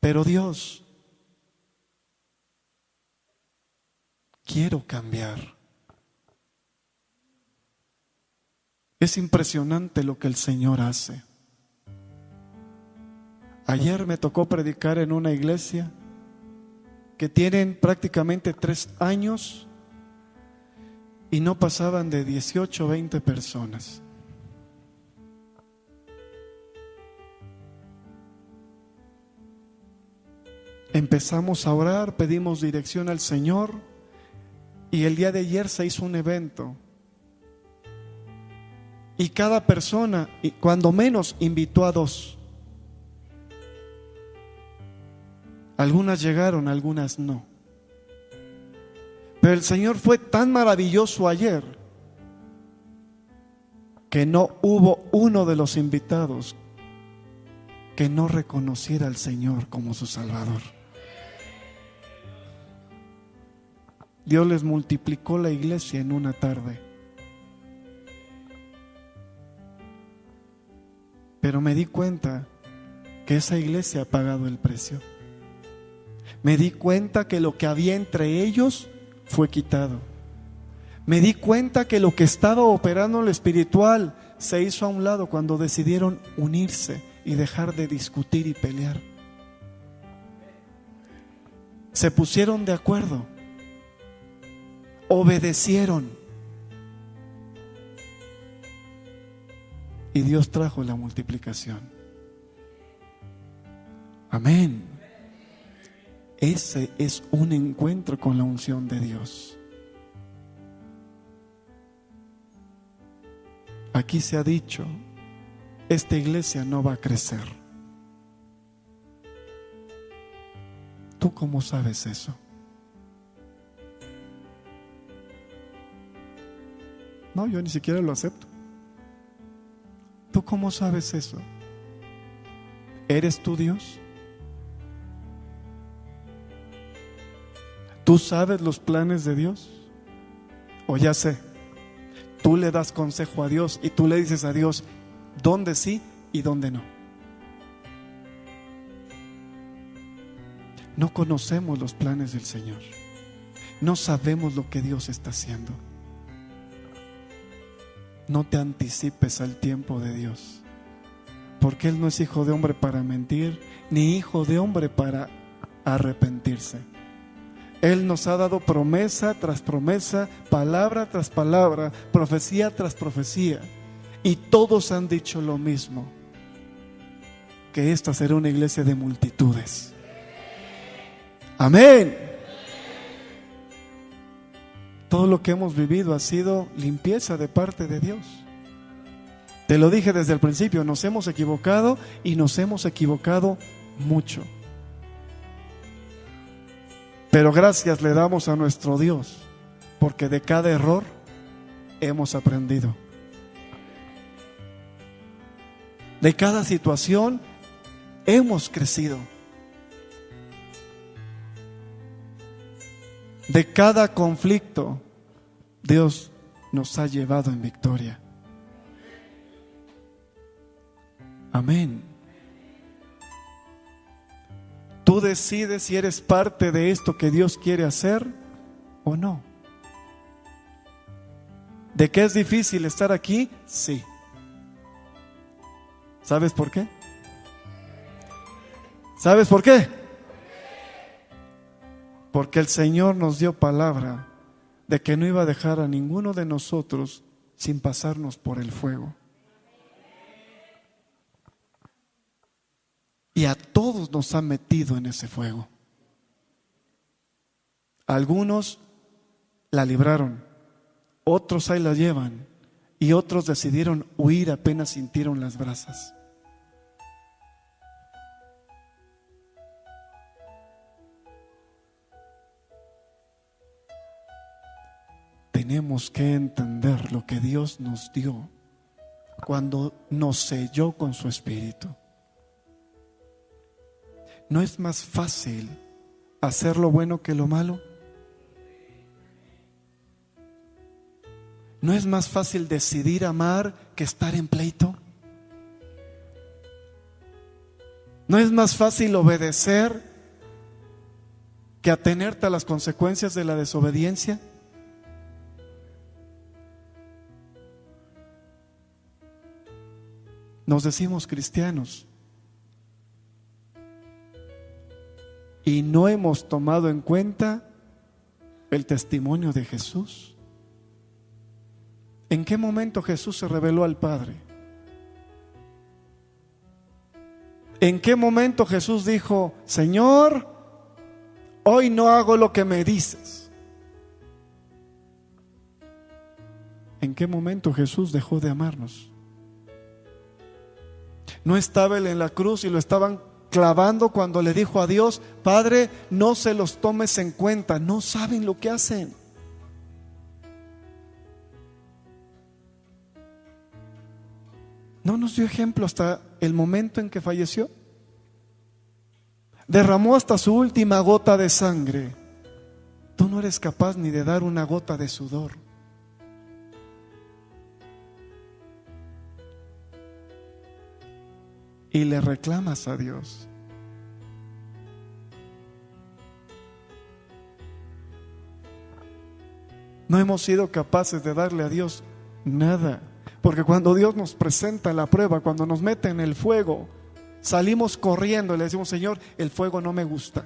pero Dios, quiero cambiar. Es impresionante lo que el Señor hace. Ayer me tocó predicar en una iglesia que tienen prácticamente 3 años y no pasaban de 18 o 20 personas. Empezamos a orar, pedimos dirección al Señor y el día de ayer se hizo un evento. Y cada persona, cuando menos, invitó a 2. Algunas llegaron, algunas no. Pero el Señor fue tan maravilloso ayer que no hubo uno de los invitados que no reconociera al Señor como su Salvador. Dios les multiplicó la iglesia en una tarde. Pero me di cuenta que esa iglesia ha pagado el precio. Me di cuenta que lo que había entre ellos fue quitado. Me di cuenta que lo que estaba operando en lo espiritual se hizo a un lado cuando decidieron unirse y dejar de discutir y pelear. Se pusieron de acuerdo, obedecieron y Dios trajo la multiplicación. Amén. Ese es un encuentro con la unción de Dios. Aquí se ha dicho, esta iglesia no va a crecer. ¿Tú cómo sabes eso? No, yo ni siquiera lo acepto. ¿Tú cómo sabes eso? ¿Eres tú Dios? ¿Tú sabes los planes de Dios? O ya sé, tú le das consejo a Dios y tú le dices a Dios dónde sí y dónde no. No conocemos los planes del Señor. No sabemos lo que Dios está haciendo. No te anticipes al tiempo de Dios, porque Él no es hijo de hombre para mentir, ni hijo de hombre para arrepentirse. Él nos ha dado promesa tras promesa, palabra tras palabra, profecía tras profecía, y todos han dicho lo mismo, que esta será una iglesia de multitudes. Amén. Todo lo que hemos vivido ha sido limpieza de parte de Dios. Te lo dije desde el principio, nos hemos equivocado y nos hemos equivocado mucho. Pero gracias le damos a nuestro Dios, porque de cada error hemos aprendido. De cada situación hemos crecido. De cada conflicto, Dios nos ha llevado en victoria. Amén. Tú decides si eres parte de esto que Dios quiere hacer o no. ¿De qué es difícil estar aquí? Sí. ¿Sabes por qué? ¿Sabes por qué? Porque el Señor nos dio palabra de que no iba a dejar a ninguno de nosotros sin pasarnos por el fuego. Y a todos nos ha metido en ese fuego. Algunos la libraron, otros ahí la llevan, y otros decidieron huir apenas sintieron las brasas. Tenemos que entender lo que Dios nos dio cuando nos selló con su Espíritu. ¿No es más fácil hacer lo bueno que lo malo? ¿No es más fácil decidir amar que estar en pleito? ¿No es más fácil obedecer que atenerte a las consecuencias de la desobediencia? Nos decimos cristianos y no hemos tomado en cuenta el testimonio de Jesús. ¿En qué momento Jesús se reveló al Padre? ¿En qué momento Jesús dijo, Señor, hoy no hago lo que me dices? ¿En qué momento Jesús dejó de amarnos? ¿No estaba Él en la cruz y lo estaban clavando cuando le dijo a Dios, Padre, no se los tomes en cuenta, no saben lo que hacen? ¿No nos dio ejemplo hasta el momento en que falleció? Derramó hasta su última gota de sangre. Tú no eres capaz ni de dar una gota de sudor. Y le reclamas a Dios. No hemos sido capaces de darle a Dios nada. Porque cuando Dios nos presenta la prueba, cuando nos mete en el fuego, salimos corriendo y le decimos, Señor, el fuego no me gusta.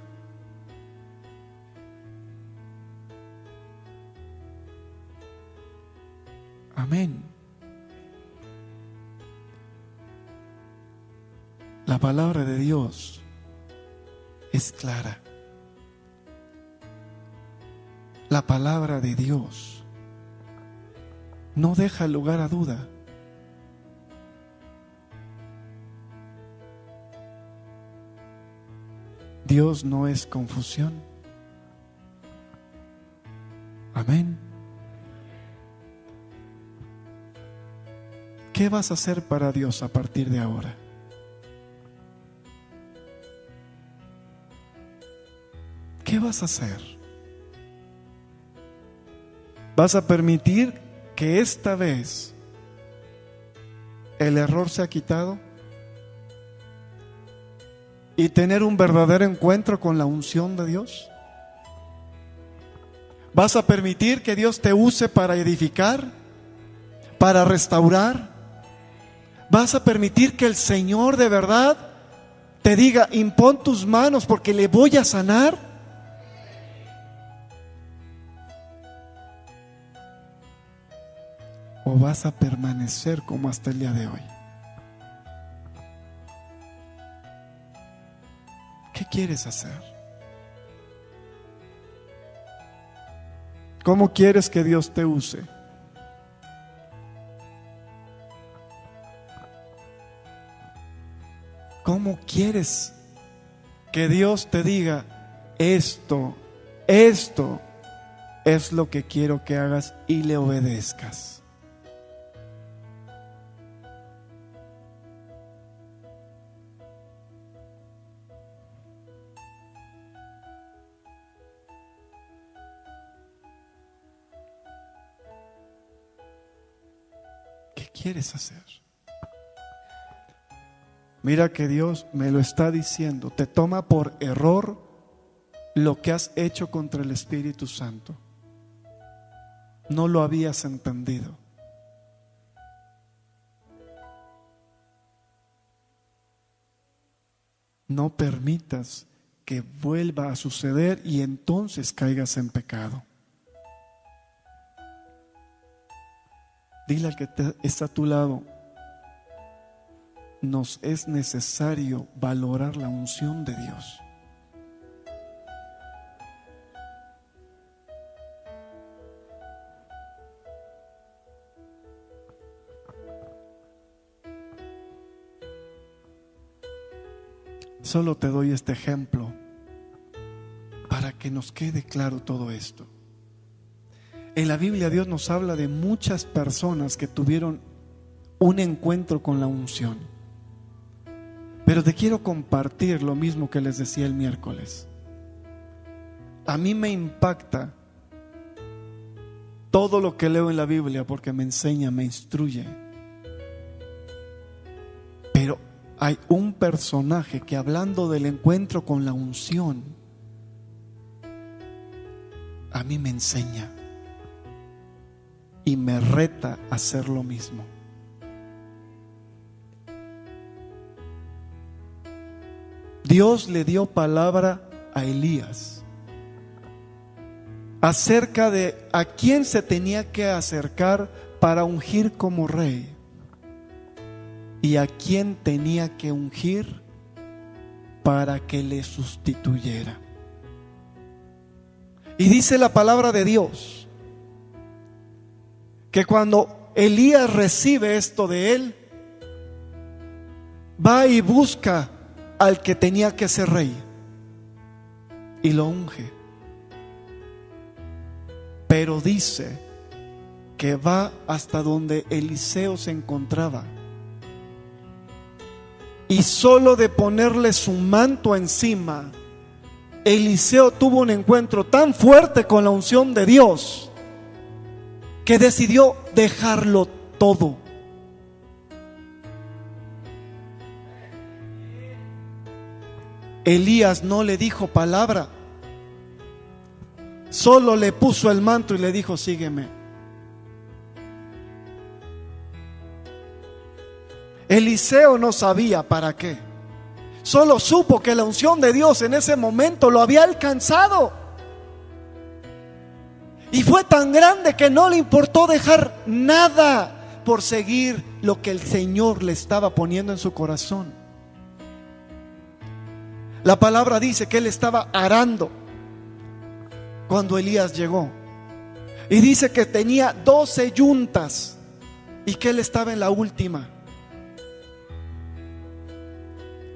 Amén. La palabra de Dios es clara. La palabra de Dios no deja lugar a duda. Dios no es confusión. Amén. ¿Qué vas a hacer para Dios a partir de ahora? ¿Qué vas a hacer? ¿Vas a permitir que esta vez el error sea quitado y tener un verdadero encuentro con la unción de Dios? ¿Vas a permitir que Dios te use para edificar, para restaurar? ¿Vas a permitir que el Señor de verdad te diga, impón tus manos porque le voy a sanar? ¿O vas a permanecer como hasta el día de hoy? ¿Qué quieres hacer? ¿Cómo quieres que Dios te use? ¿Cómo quieres que Dios te diga, esto es lo que quiero que hagas y le obedezcas? ¿Qué quieres hacer? Mira que Dios me lo está diciendo. Te toma por error lo que has hecho contra el Espíritu Santo. No lo habías entendido. No permitas que vuelva a suceder y entonces caigas en pecado. Dile al que está a tu lado, nos es necesario valorar la unción de Dios. Solo te doy este ejemplo para que nos quede claro todo esto. En la Biblia Dios nos habla de muchas personas que tuvieron un encuentro con la unción. Pero te quiero compartir lo mismo que les decía el miércoles. A mí me impacta todo lo que leo en la Biblia porque me enseña, me instruye. Pero hay un personaje que, hablando del encuentro con la unción, a mí me enseña y me reta a hacer lo mismo. Dios le dio palabra a Elías acerca de a quién se tenía que acercar para ungir como rey y a quién tenía que ungir para que le sustituyera. Y dice la palabra de Dios que cuando Elías recibe esto de él, va y busca al que tenía que ser rey y lo unge. Pero dice que va hasta donde Eliseo se encontraba y solo de ponerle su manto encima, Eliseo tuvo un encuentro tan fuerte con la unción de Dios que decidió dejarlo todo. Elías no le dijo palabra, solo le puso el manto y le dijo: sígueme. Eliseo no sabía para qué, solo supo que la unción de Dios en ese momento lo había alcanzado. Y fue tan grande que no le importó dejar nada por seguir lo que el Señor le estaba poniendo en su corazón. La palabra dice que él estaba arando cuando Elías llegó. Y dice que tenía 12 yuntas y que él estaba en la última.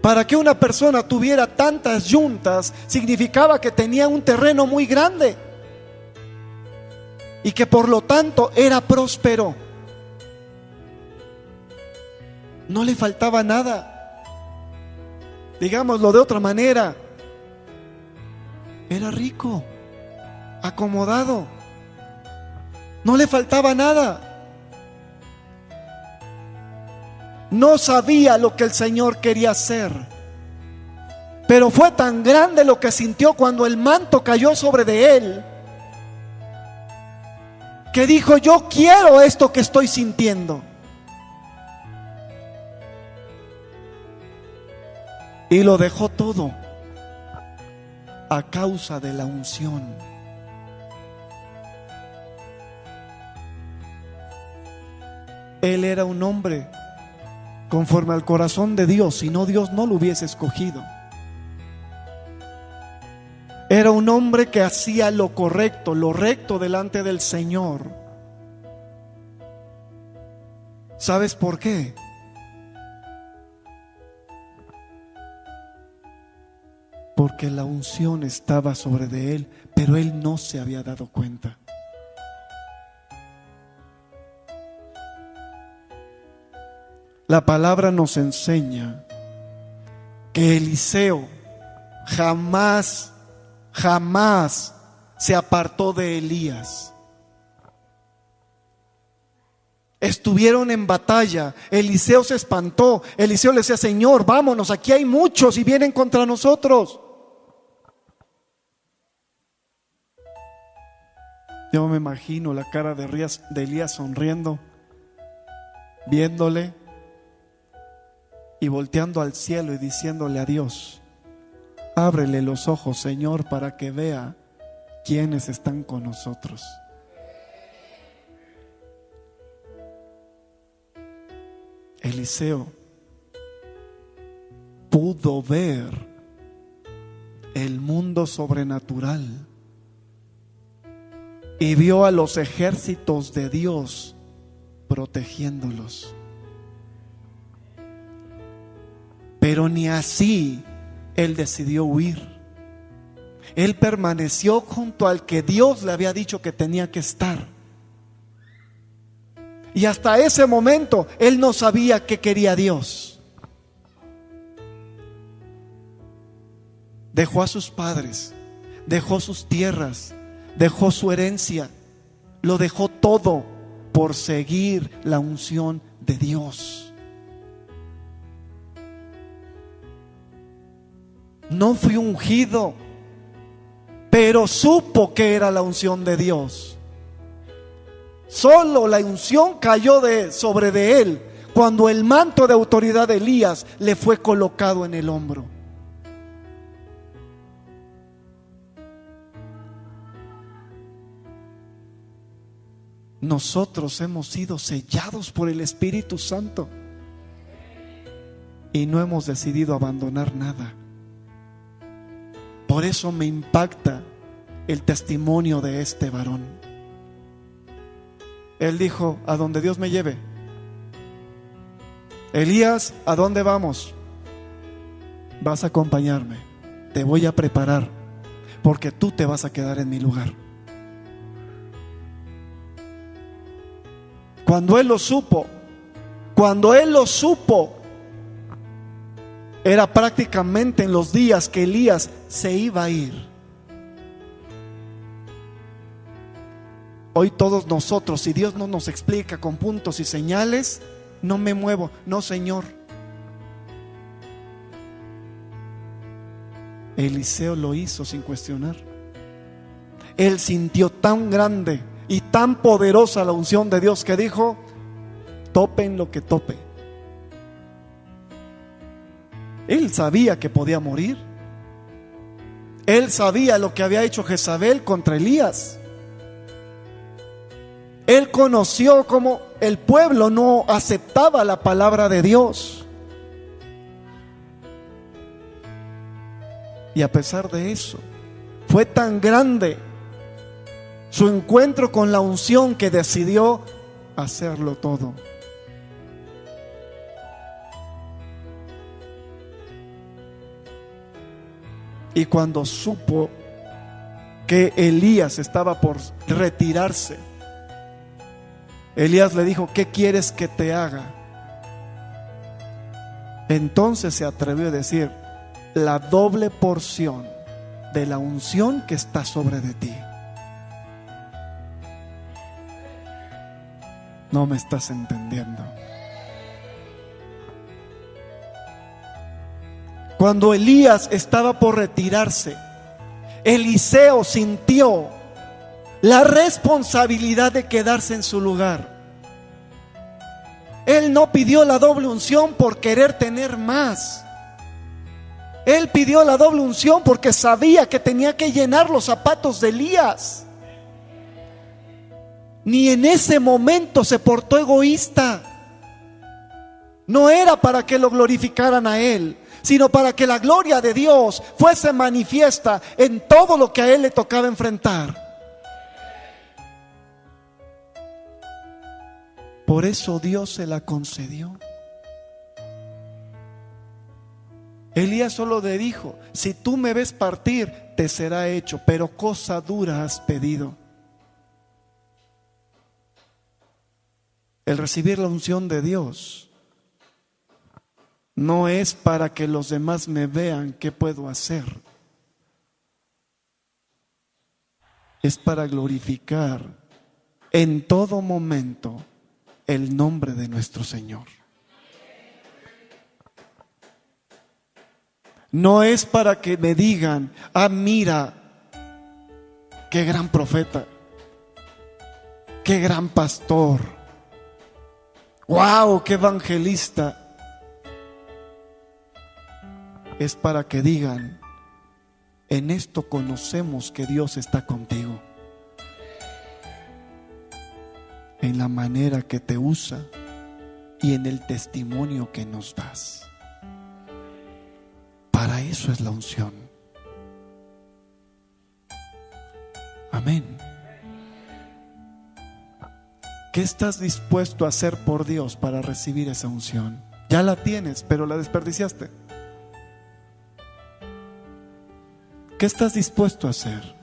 Para que una persona tuviera tantas yuntas significaba que tenía un terreno muy grande y que por lo tanto era próspero. No le faltaba nada. Digámoslo de otra manera, era rico, acomodado. No le faltaba nada. No sabía lo que el Señor quería hacer. Pero fue tan grande lo que sintió cuando el manto cayó sobre de él, que dijo: yo quiero esto que estoy sintiendo. Y lo dejó todo a causa de la unción. Él era un hombre conforme al corazón de Dios, si no, Dios no lo hubiese escogido. Era un hombre que hacía lo correcto, lo recto delante del Señor. ¿Sabes por qué? Porque la unción estaba sobre de él, pero él no se había dado cuenta. La palabra nos enseña que Eliseo jamás se apartó de Elías. Estuvieron en batalla. Eliseo se espantó. Eliseo le decía: Señor, vámonos, aquí hay muchos y vienen contra nosotros. Yo me imagino la cara de Elías sonriendo, viéndole y volteando al cielo y diciéndole a Dios: ábrele los ojos, Señor, para que vea quiénes están con nosotros. Eliseo pudo ver el mundo sobrenatural y vio a los ejércitos de Dios protegiéndolos. Pero ni así él decidió huir. Él permaneció junto al que Dios le había dicho que tenía que estar. Y hasta ese momento él no sabía qué quería Dios. Dejó a sus padres, dejó sus tierras, dejó su herencia, lo dejó todo por seguir la unción de Dios. No fui ungido, pero supo que era la unción de Dios. Solo la unción cayó sobre de él cuando el manto de autoridad de Elías le fue colocado en el hombro. Nosotros hemos sido sellados por el Espíritu Santo y no hemos decidido abandonar nada. Por eso me impacta el testimonio de este varón. Él dijo: a donde Dios me lleve. Elías, ¿a dónde vamos? Vas a acompañarme, te voy a preparar, porque tú te vas a quedar en mi lugar. Cuando él lo supo, era prácticamente en los días que Elías se iba a ir. Hoy todos nosotros, si Dios no nos explica con puntos y señales, no me muevo. No, Señor. Eliseo lo hizo sin cuestionar. Él sintió tan grande y tan poderosa la unción de Dios que dijo: topen lo que tope. Él sabía que podía morir. Él sabía lo que había hecho Jezabel contra Elías. Él conoció cómo el pueblo no aceptaba la palabra de Dios. Y a pesar de eso, fue tan grande su encuentro con la unción que decidió hacerlo todo. Y cuando supo que Elías estaba por retirarse, Elías le dijo: ¿qué quieres que te haga? Entonces se atrevió a decir: la doble porción de la unción que está sobre de ti. No me estás entendiendo. Cuando Elías estaba por retirarse, Eliseo sintió la responsabilidad de quedarse en su lugar. Él no pidió la doble unción por querer tener más. Él pidió la doble unción porque sabía que tenía que llenar los zapatos de Elías. Ni en ese momento se portó egoísta. No era para que lo glorificaran a él, sino para que la gloria de Dios fuese manifiesta en todo lo que a él le tocaba enfrentar. Por eso Dios se la concedió. Elías solo le dijo: si tú me ves partir, te será hecho, pero cosa dura has pedido. El recibir la unción de Dios no es para que los demás me vean qué puedo hacer. Es para glorificar en todo momento el nombre de nuestro Señor. No es para que me digan: ah, mira, qué gran profeta, qué gran pastor, wow, qué evangelista. Es para que digan: en esto conocemos que Dios está contigo. En la manera que te usa y en el testimonio que nos das. Para eso es la unción. Amén. ¿Qué estás dispuesto a hacer por Dios para recibir esa unción? Ya la tienes, pero la desperdiciaste. ¿Qué estás dispuesto a hacer?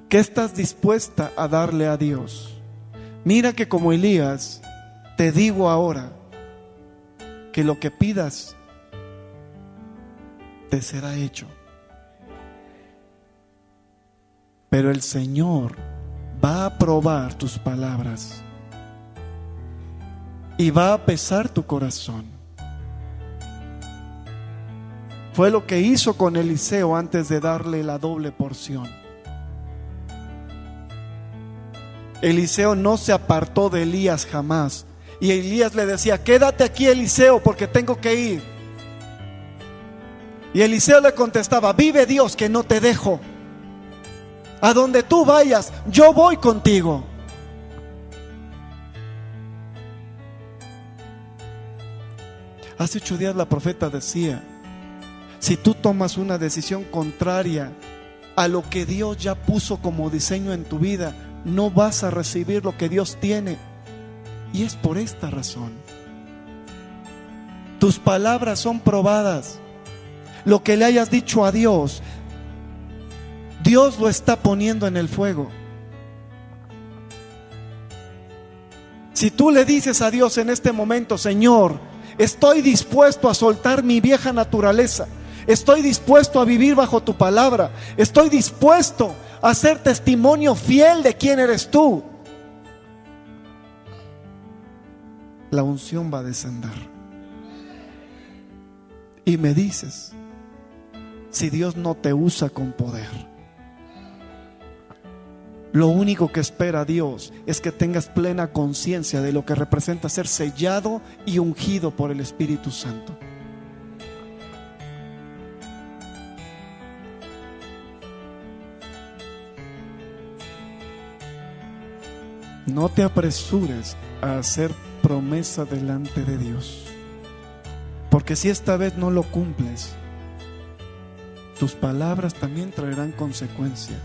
¿Qué estás dispuesta a darle a Dios? Mira que como Elías, te digo ahora que lo que pidas te será hecho. Pero el Señor va a probar tus palabras y va a pesar tu corazón. Fue lo que hizo con Eliseo antes de darle la doble porción. Eliseo no se apartó de Elías jamás. Y Elías le decía: quédate aquí, Eliseo, porque tengo que ir. Y Eliseo le contestaba: vive Dios que no te dejo. A donde tú vayas, yo voy contigo. Hace 8 días la profeta decía: si tú tomas una decisión contraria a lo que Dios ya puso como diseño en tu vida, no vas a recibir lo que Dios tiene. Y es por esta razón. Tus palabras son probadas. Lo que le hayas dicho a Dios, Dios lo está poniendo en el fuego. Si tú le dices a Dios en este momento: Señor, estoy dispuesto a soltar mi vieja naturaleza, estoy dispuesto a vivir bajo tu palabra, estoy dispuesto a ser testimonio fiel de quién eres tú, la unción va a descender. Y me dices si Dios no te usa con poder. Lo único que espera Dios es que tengas plena conciencia de lo que representa ser sellado y ungido por el Espíritu Santo. No te apresures a hacer promesa delante de Dios, porque si esta vez no lo cumples, tus palabras también traerán consecuencia.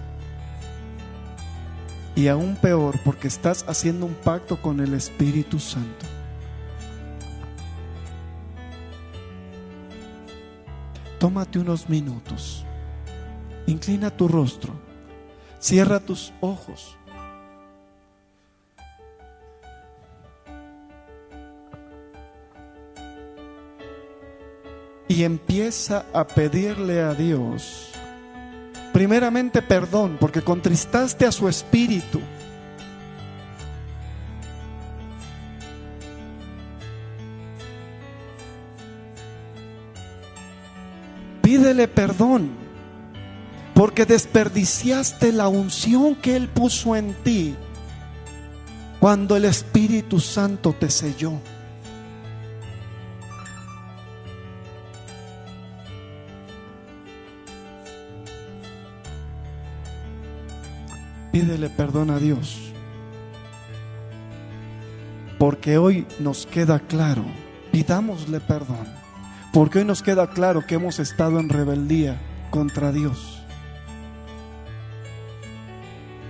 Y aún peor, porque estás haciendo un pacto con el Espíritu Santo. Tómate unos minutos, inclina tu rostro, cierra tus ojos. Y empieza a pedirle a Dios, primeramente perdón, porque contristaste a su espíritu. Pídele perdón porque desperdiciaste la unción que Él puso en ti cuando el Espíritu Santo te selló. Pídele perdón a Dios, porque hoy nos queda claro, pidámosle perdón, porque hoy nos queda claro que hemos estado en rebeldía contra Dios.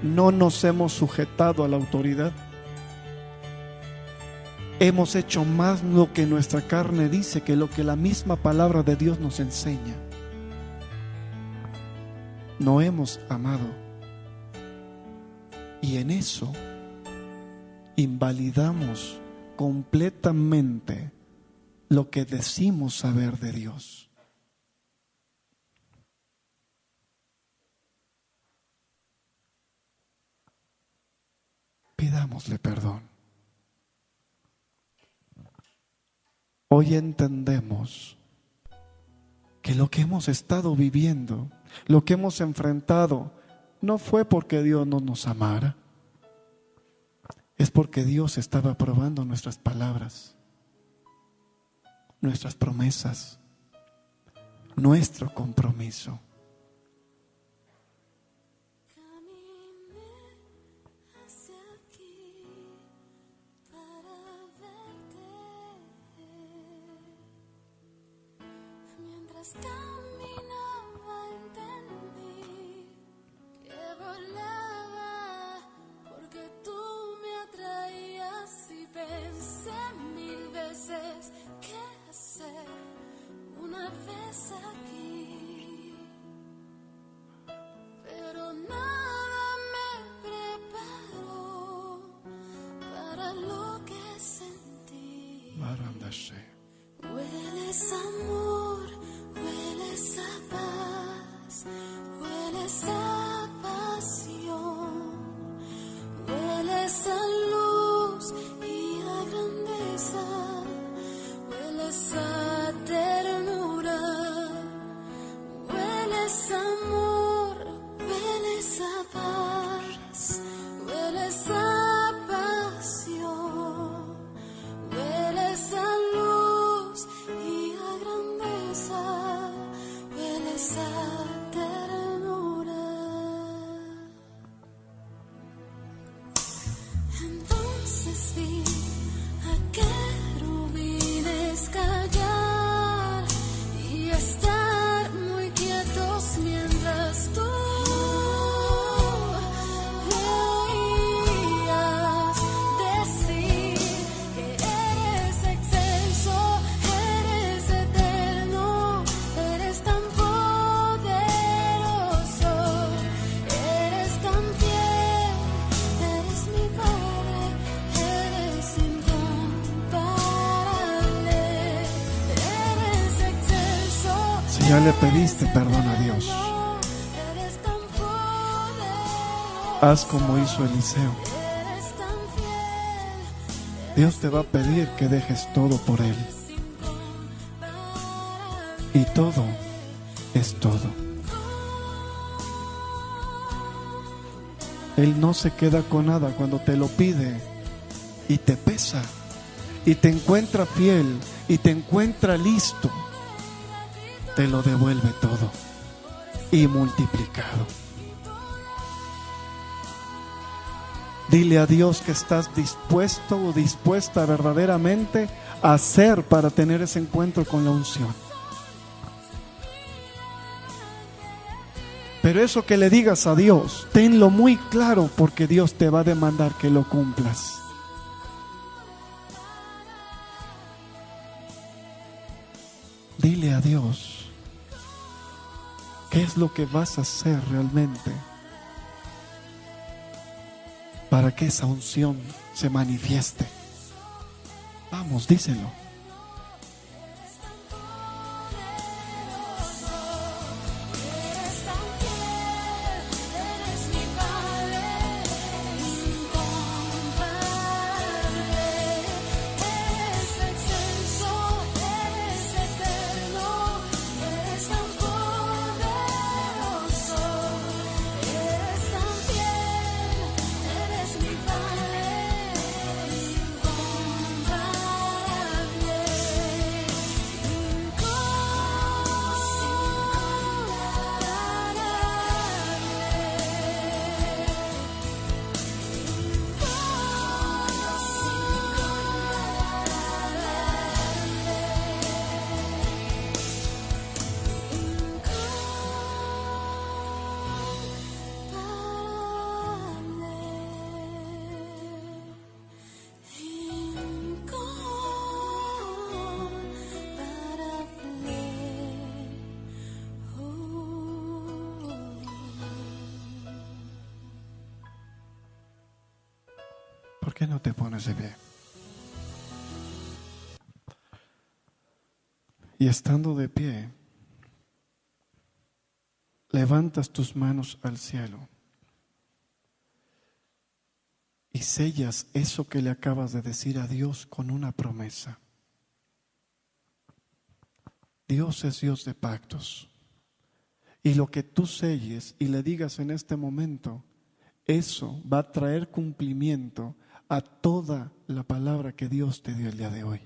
No nos hemos sujetado a la autoridad. Hemos hecho más lo que nuestra carne dice que lo que la misma palabra de Dios nos enseña. No hemos amado. Y en eso invalidamos completamente lo que decimos saber de Dios. Pidámosle perdón. Hoy entendemos que lo que hemos estado viviendo, lo que hemos enfrentado, no fue porque Dios no nos amara, es porque Dios estaba probando nuestras palabras, nuestras promesas, nuestro compromiso. Caminaba, entendí que volaba, porque tú me atraías y pensé 1000 veces qué hacer una vez aquí, pero nada me preparó para lo que sentí. Hueles amor, hueles a paz, hueles a pasión, hueles a luz y a grandeza, hueles a ternura, hueles a amor, hueles a paz, hueles a pasión, hueles a luz y a grandeza, hueles a ternura. Entonces vi a querubines callar y estar muy quietos mientras tú me oías decir que eres excelso, eres eterno, eres tan poderoso, eres tan fiel, eres mi Padre, eres incomparable, eres excelso. Si ya le pediste perdón a Dios, Eres tan poderoso, haz como hizo Eliseo. eres tan fiel, Dios te va a pedir que dejes todo por Él. Y todo es todo. Él no se queda con nada cuando te lo pide y te pesa y te encuentra fiel y te encuentra listo. Te lo devuelve todo y multiplicado. Dile a Dios que estás dispuesto o dispuesta verdaderamente a hacer para tener ese encuentro con la unción. Pero eso que le digas a Dios, tenlo muy claro, porque Dios te va a demandar que lo cumplas. Dile a Dios qué es lo que vas a hacer realmente para que esa unción se manifieste. Vamos, díselo. eres tan fiel, eres mi Padre, incomparable, eres excelso, eres eterno, eres tan poderoso. ¿Por qué no te pones de pie? Y estando de pie, levantas tus manos al cielo y sellas eso que le acabas de decir a Dios con una promesa. Dios es Dios de pactos. Y lo que tú selles y le digas en este momento, eso va a traer cumplimiento a toda la palabra que Dios te dio el día de hoy.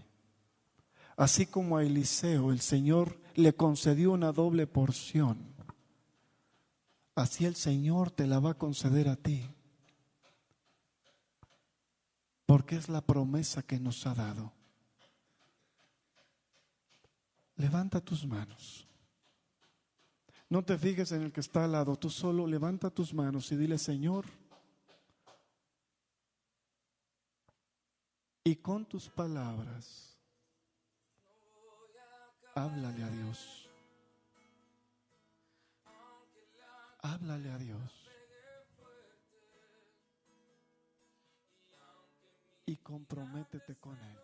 Así como a Eliseo el Señor le concedió una doble porción, así el Señor te la va a conceder a ti. Porque es la promesa que nos ha dado. Levanta tus manos. No te fijes en el que está al lado, tú solo levanta tus manos y dile: Señor, y con tus palabras, háblale a Dios. Háblale a Dios. Y comprométete con Él.